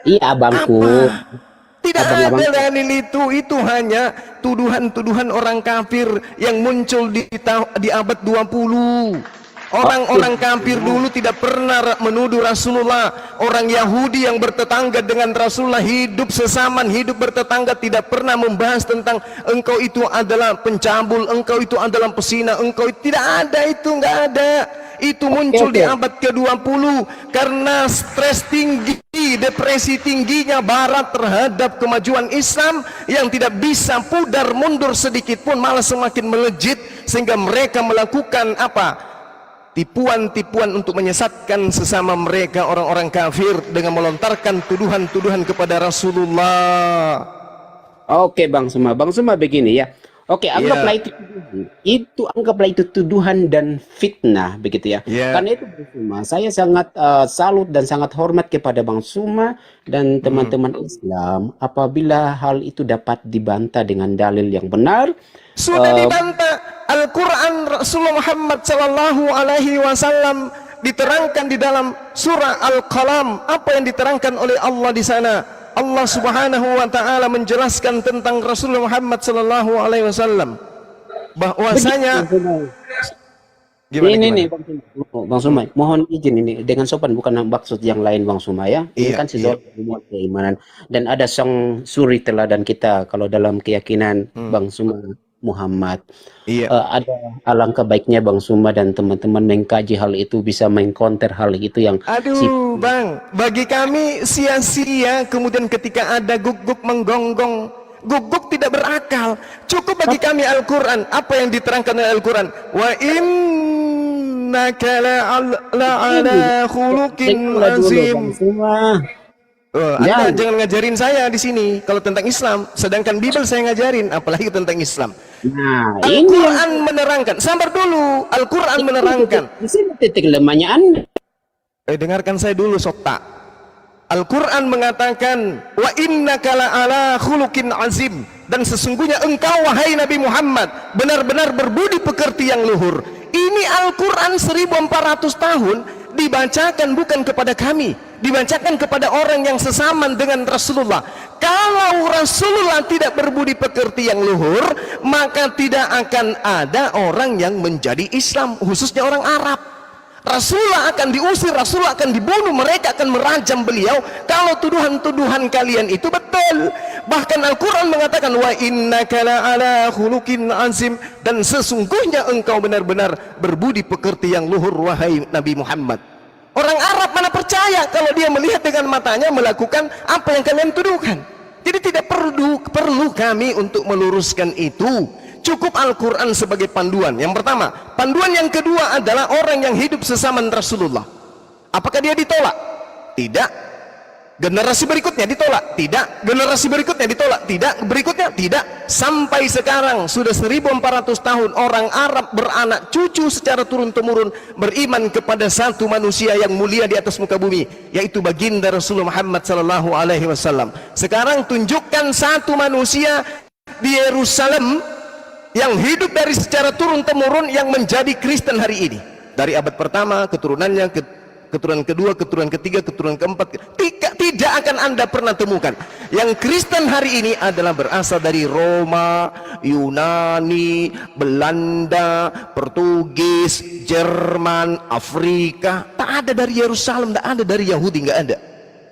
Iya abangku. Tidak Abang-abang. ada dalil itu hanya tuduhan-tuduhan orang kafir yang muncul di abad 20. Orang-orang kafir dulu tidak pernah menuduh Rasulullah. Orang Yahudi yang bertetangga dengan Rasulullah, hidup sesaman, hidup bertetangga, tidak pernah membahas tentang engkau itu adalah pencabul, engkau itu adalah pesina, engkau tidak ada itu, nggak ada. Itu muncul di abad ke-20 karena stres tinggi, depresi tingginya Barat terhadap kemajuan Islam yang tidak bisa pudar mundur sedikit pun, malah semakin melejit, sehingga mereka melakukan apa? Tipuan-tipuan untuk menyesatkan sesama mereka orang-orang kafir dengan melontarkan tuduhan-tuduhan kepada Rasulullah. Oke Bang Suma begini ya. Oke, anggaplah anggaplah itu tuduhan dan fitnah begitu ya. Karena itu Bang Suma, saya sangat salut dan sangat hormat kepada Bang Suma dan teman-teman Islam apabila hal itu dapat dibantah dengan dalil yang benar. Sudah dibantah. Al-Quran Rasulullah Muhammad sallallahu alaihi wasallam diterangkan di dalam surah Al-Qalam. Apa yang diterangkan oleh Allah di sana? Allah Subhanahu wa taala menjelaskan tentang Rasulullah Muhammad sallallahu alaihi wasallam bahwasanya Gimana, Ini gimana? nih Bang Suma, mohon izin ini dengan sopan, bukan maksud yang lain Bang Suma ya. Ini Iya, kan iya. sesuatu keimanan dan ada sang suri teladan kita kalau dalam keyakinan Bang Suma Muhammad. Iya. Ada alangkah baiknya Bang Suma dan teman-teman mengkaji hal itu, bisa mengkonter hal itu yang Aduh, Bang, bagi kami sia-sia kemudian ketika ada guguk menggonggong. Guguk tidak berakal. Cukup bagi kami Al-Quran. Apa yang diterangkan oleh Al-Quran? Wa innaka la'ala khuluqin Dengarlah dulu azim. Bang Suma. Oh, Anda Ya. jangan ngajarin saya di sini kalau tentang Islam, sedangkan Bible saya ngajarin, apalagi tentang Islam. Nah, ini yang Al-Quran menerangkan. Sabar dulu. Al-Quran menerangkan. di sini titik lemahnya Anda. Dengarkan saya dulu, Sota. Al-Quran mengatakan, wa innaka la'ala khuluqin azim, dan sesungguhnya engkau wahai Nabi Muhammad benar-benar berbudi pekerti yang luhur. Ini Al-Quran 1400 tahun dibacakan bukan kepada kami, dibacakan kepada orang yang sesaman dengan Rasulullah. Kalau Rasulullah tidak berbudi pekerti yang luhur, maka tidak akan ada orang yang menjadi Islam, khususnya orang Arab. Rasulullah akan diusir, Rasulullah akan dibunuh, mereka akan merajam beliau kalau tuduhan-tuduhan kalian itu betul. Bahkan Al-Quran mengatakan wa innaka la'ala khuluqin azim, dan sesungguhnya engkau benar-benar berbudi pekerti yang luhur wahai Nabi Muhammad. Orang Arab mana percaya kalau dia melihat dengan matanya melakukan apa yang kalian tuduhkan. Jadi tidak perlu kami untuk meluruskan itu. Cukup Al-Quran sebagai panduan. Yang pertama. Panduan yang kedua adalah orang yang hidup sesama Rasulullah. Apakah dia ditolak? Tidak. Generasi berikutnya ditolak? Tidak. Generasi berikutnya ditolak? Tidak. Berikutnya? Tidak. Sampai sekarang sudah 1400 tahun orang Arab beranak cucu secara turun-temurun beriman kepada satu manusia yang mulia di atas muka bumi, yaitu baginda Rasulullah Muhammad sallallahu alaihi wasallam. Sekarang tunjukkan satu manusia di Yerusalem yang hidup dari secara turun-temurun yang menjadi Kristen hari ini. Dari abad pertama, keturunannya, keturunan kedua, keturunan ketiga, keturunan keempat, tidak akan Anda pernah temukan. Yang Kristen hari ini adalah berasal dari Roma, Yunani, Belanda, Portugis, Jerman, Afrika. Tak ada dari Yerusalem, tak ada dari Yahudi, nggak ada.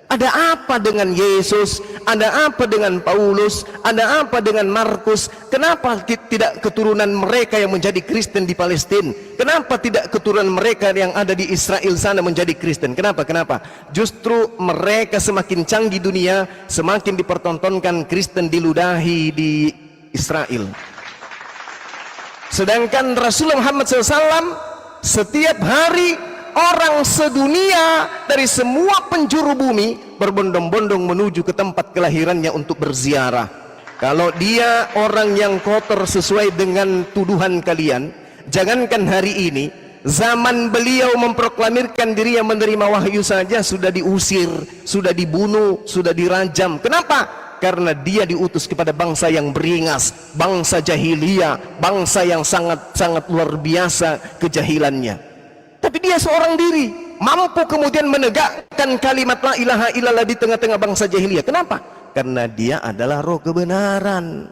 Ada apa dengan Yesus? Ada apa dengan Paulus? Ada apa dengan Markus? Kenapa tidak keturunan mereka yang menjadi Kristen di Palestina? Kenapa tidak keturunan mereka yang ada di Israel sana menjadi Kristen? Kenapa? Justru mereka semakin canggih dunia, semakin dipertontonkan Kristen diludahi di Israel. Sedangkan Rasulullah Muhammad SAW setiap hari orang sedunia dari semua penjuru bumi berbondong-bondong menuju ke tempat kelahirannya untuk berziarah. Kalau dia orang yang kotor sesuai dengan tuduhan kalian, jangankan hari ini, zaman beliau memproklamirkan dirinya menerima wahyu saja sudah diusir, sudah dibunuh, sudah dirajam. Kenapa? Karena dia diutus kepada bangsa yang beringas, bangsa jahiliyah, bangsa yang sangat-sangat luar biasa kejahilannya. Tapi dia seorang diri mampu kemudian menegakkan kalimat la ilaha illallah di tengah-tengah bangsa jahiliyah. Kenapa? Karena dia adalah roh kebenaran.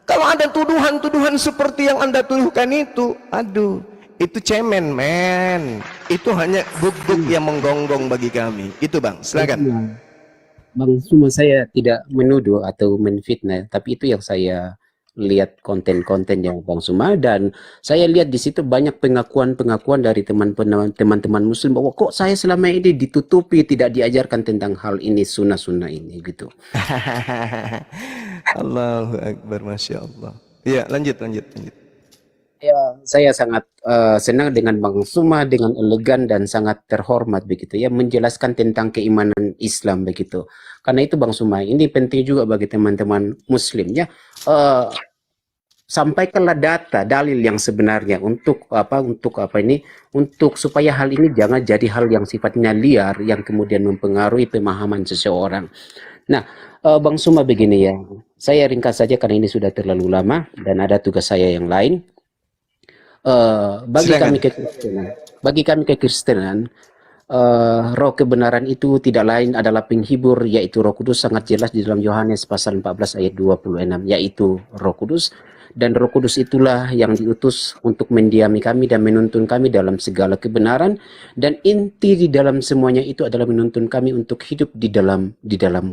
Kalau ada tuduhan-tuduhan seperti yang Anda tuduhkan itu, aduh, itu cemen, men. Itu hanya guguk yang menggonggong bagi kami. Itu, Bang, silakan. Bang Suma, saya tidak menuduh atau menfitnah, tapi itu yang saya lihat konten-kontennya Bang Suma, dan saya lihat di situ banyak pengakuan-pengakuan dari teman-teman Muslim bahwa kok saya selama ini ditutupi, tidak diajarkan tentang hal ini, sunnah-sunnah ini gitu. Allahu Akbar, Masya Allah. Ya, lanjut. Ya, saya sangat senang dengan Bang Suma, dengan elegan dan sangat terhormat begitu ya, menjelaskan tentang keimanan Islam begitu. Karena itu Bang Suma, ini penting juga bagi teman-teman Muslim ya. Sampaikanlah data, dalil yang sebenarnya untuk supaya hal ini jangan jadi hal yang sifatnya liar yang kemudian mempengaruhi pemahaman seseorang. Nah, Bang Suma begini ya, saya ringkas saja karena ini sudah terlalu lama dan ada tugas saya yang lain. Bagi kami kekristenan, roh kebenaran itu tidak lain adalah penghibur, yaitu Roh Kudus. Sangat jelas di dalam Yohanes pasal 14 ayat 26, yaitu Roh Kudus. dan Roh Kudus itulah yang diutus untuk mendiami kami dan menuntun kami dalam segala kebenaran, dan inti di dalam semuanya itu adalah menuntun kami untuk hidup di dalam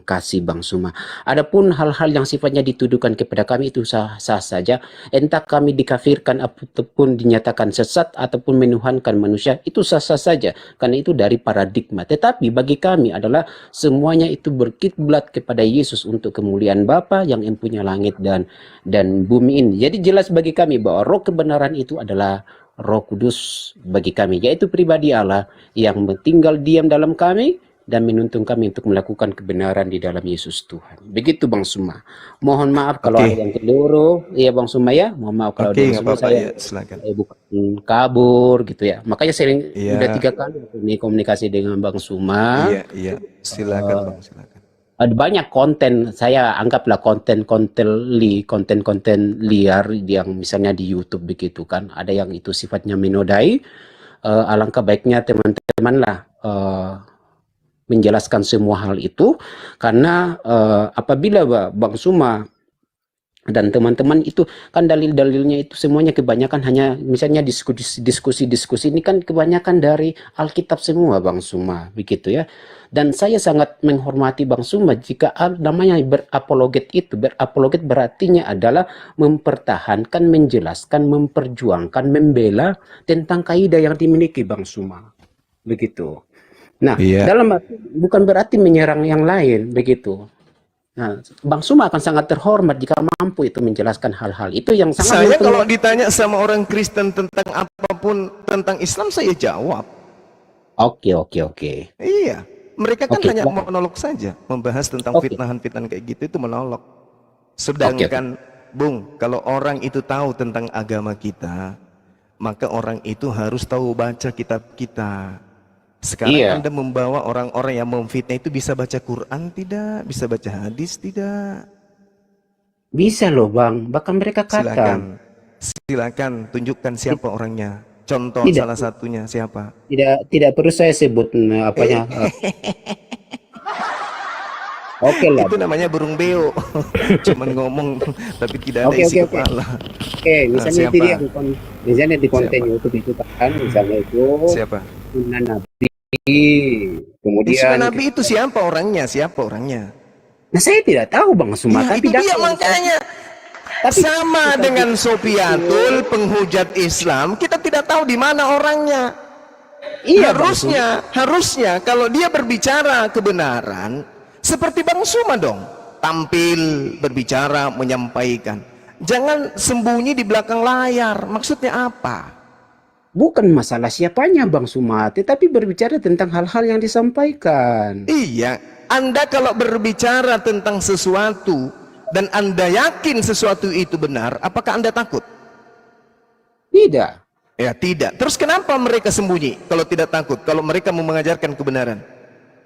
kasih, Bang Suma. Adapun hal-hal yang sifatnya dituduhkan kepada kami itu sah-sah saja, entah kami dikafirkan ataupun dinyatakan sesat ataupun menuhankan manusia, itu sah-sah saja, karena itu dari paradigma. Tetapi bagi kami adalah semuanya itu berkiblat kepada Yesus untuk kemuliaan Bapa yang empunya langit dan bumi ini. Jadi jelas bagi kami bahwa roh kebenaran itu adalah Roh Kudus bagi kami, yaitu pribadi Allah yang tinggal diam dalam kami dan menuntun kami untuk melakukan kebenaran di dalam Yesus Tuhan. Begitu Bang Suma. Mohon maaf kalau ada yang keliru. Iya Bang Suma ya. Mohon maaf kalau ada yang saya bukan kabur gitu ya. Makanya sering udah 3 kali ini komunikasi dengan Bang Suma. Iya. Silakan Bang, silakan. Ada banyak konten, saya anggaplah konten-konten liar yang misalnya di YouTube begitu kan. Ada yang itu sifatnya menodai. Alangkah baiknya teman-teman lah menjelaskan semua hal itu, karena apabila Bang Suma dan teman-teman itu kan dalil-dalilnya itu semuanya kebanyakan hanya misalnya diskusi ini kan kebanyakan dari Alkitab semua Bang Suma begitu ya. Dan saya sangat menghormati Bang Suma jika namanya berapologet itu. Berapologet berartinya adalah mempertahankan, menjelaskan, memperjuangkan, membela tentang kaidah yang dimiliki Bang Suma begitu. Nah, dalam bukan berarti menyerang yang lain begitu. Nah, Bang Suma akan sangat terhormat jika mampu itu menjelaskan hal-hal itu yang sangat. Saya kalau ditanya sama orang Kristen tentang apapun tentang Islam, saya jawab. Oke. Iya, mereka kan hanya monolog saja, membahas tentang fitnahan-fitnahan kayak gitu, itu monolog. Sedangkan, Bung, kalau orang itu tahu tentang agama kita, maka orang itu harus tahu baca kitab kita. Sekarang Anda membawa orang-orang yang memfitnah itu bisa baca Quran tidak? Bisa baca hadis tidak? Bisa loh Bang, bahkan mereka katakan. Silakan tunjukkan siapa orangnya. Contoh salah satunya siapa? Tidak perlu saya sebut apanya. Oke lah. Itu namanya burung beo. Cuman ngomong tapi tidak ada isi kepala. Oke, misalnya misalnya di konten YouTube itu kan, misalnya itu siapa? Nabi. Kemudian Nabi itu siapa orangnya? Nah, saya tidak tahu Bang Suma, tapi itu dia makanya. Sama dengan Sofiatul, penghujat Islam, kita tidak tahu di mana orangnya. Iya, harusnya kalau dia berbicara kebenaran seperti Bang Suma dong, tampil, berbicara, menyampaikan. Jangan sembunyi di belakang layar. Maksudnya apa? Bukan masalah siapanya Bang Suma, tetapi berbicara tentang hal-hal yang disampaikan. Iya, Anda kalau berbicara tentang sesuatu dan Anda yakin sesuatu itu benar, apakah Anda takut? Tidak. Ya tidak. Terus kenapa mereka sembunyi kalau tidak takut? Kalau mereka mau mengajarkan kebenaran?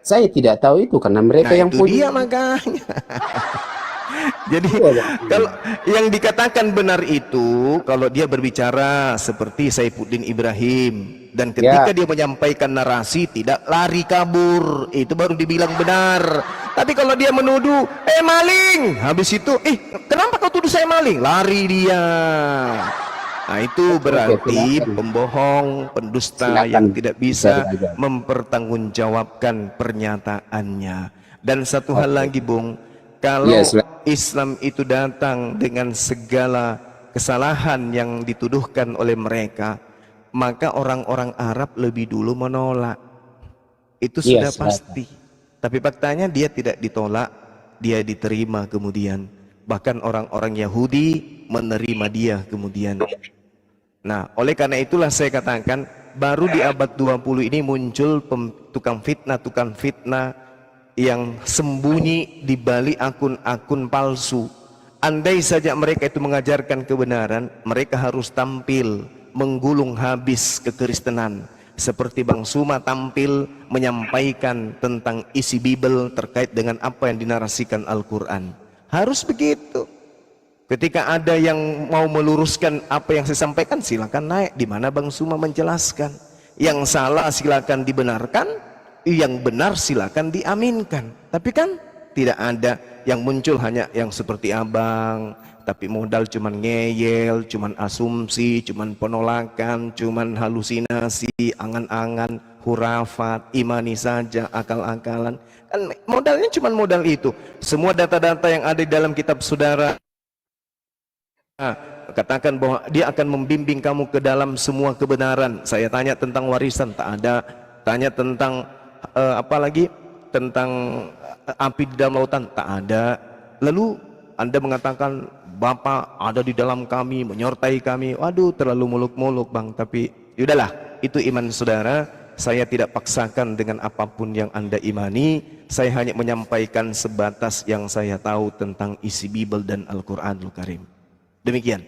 Saya tidak tahu itu karena mereka yang punya. Dia makanya. Jadi kalau yang dikatakan benar itu kalau dia berbicara seperti Saifuddin Ibrahim dan ketika dia menyampaikan narasi tidak lari kabur, itu baru dibilang benar. Tapi kalau dia menuduh maling, habis itu kenapa kau tuduh saya maling, lari dia. Nah itu berarti pembohong, pendusta yang tidak bisa mempertanggungjawabkan pernyataannya. Dan satu hal lagi Bung, kalau Islam itu datang dengan segala kesalahan yang dituduhkan oleh mereka, maka orang-orang Arab lebih dulu menolak. Itu sudah pasti. Tapi faktanya dia tidak ditolak, dia diterima kemudian. Bahkan orang-orang Yahudi menerima dia kemudian. Nah, oleh karena itulah saya katakan baru di abad 20 ini muncul tukang fitnah yang sembunyi di balik akun-akun palsu. Andai saja mereka itu mengajarkan kebenaran, mereka harus tampil menggulung habis kekristenan. Seperti Bang Suma tampil menyampaikan tentang isi Bible terkait dengan apa yang dinarasikan Al-Quran. Harus begitu. Ketika ada yang mau meluruskan apa yang saya sampaikan, silakan naik. Di mana Bang Suma menjelaskan. Yang salah silakan dibenarkan, yang benar silakan diaminkan. Tapi kan tidak ada yang muncul hanya yang seperti abang, tapi modal cuman ngeyel, cuman asumsi, cuman penolakan, cuman halusinasi, angan-angan, hurafat, imani saja, akal-akalan. Kan modalnya cuman modal itu. Semua data-data yang ada di dalam kitab saudara katakan bahwa dia akan membimbing kamu ke dalam semua kebenaran. Saya tanya tentang warisan, tak ada. Tanya tentang apa lagi? Tentang api di dalam lautan, tak ada. Lalu Anda mengatakan Bapa ada di dalam kami, menyertai kami. Waduh, terlalu muluk-muluk bang. Tapi yaudahlah, itu iman saudara. Saya tidak paksakan dengan apapun yang Anda imani. Saya hanya menyampaikan sebatas yang saya tahu tentang isi Bible dan Al-Quranul Karim. Demikian.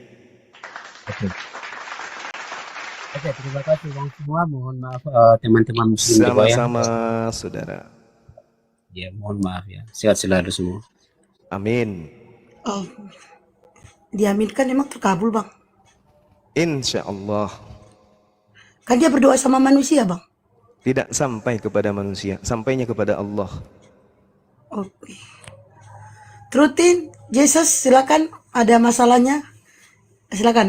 Oke, terima kasih bang semua. Mohon maaf teman-teman muslim di bawah. Sama-sama saudara. Ya, mohon maaf ya. Sehat selalu semua. Amin. Oh, diaminkan emang terkabul bang. Insya Allah. Kan dia berdoa sama manusia bang. Tidak sampai kepada manusia, sampainya kepada Allah. Oke. Terutin, Jesus silakan. Ada masalahnya? Silakan.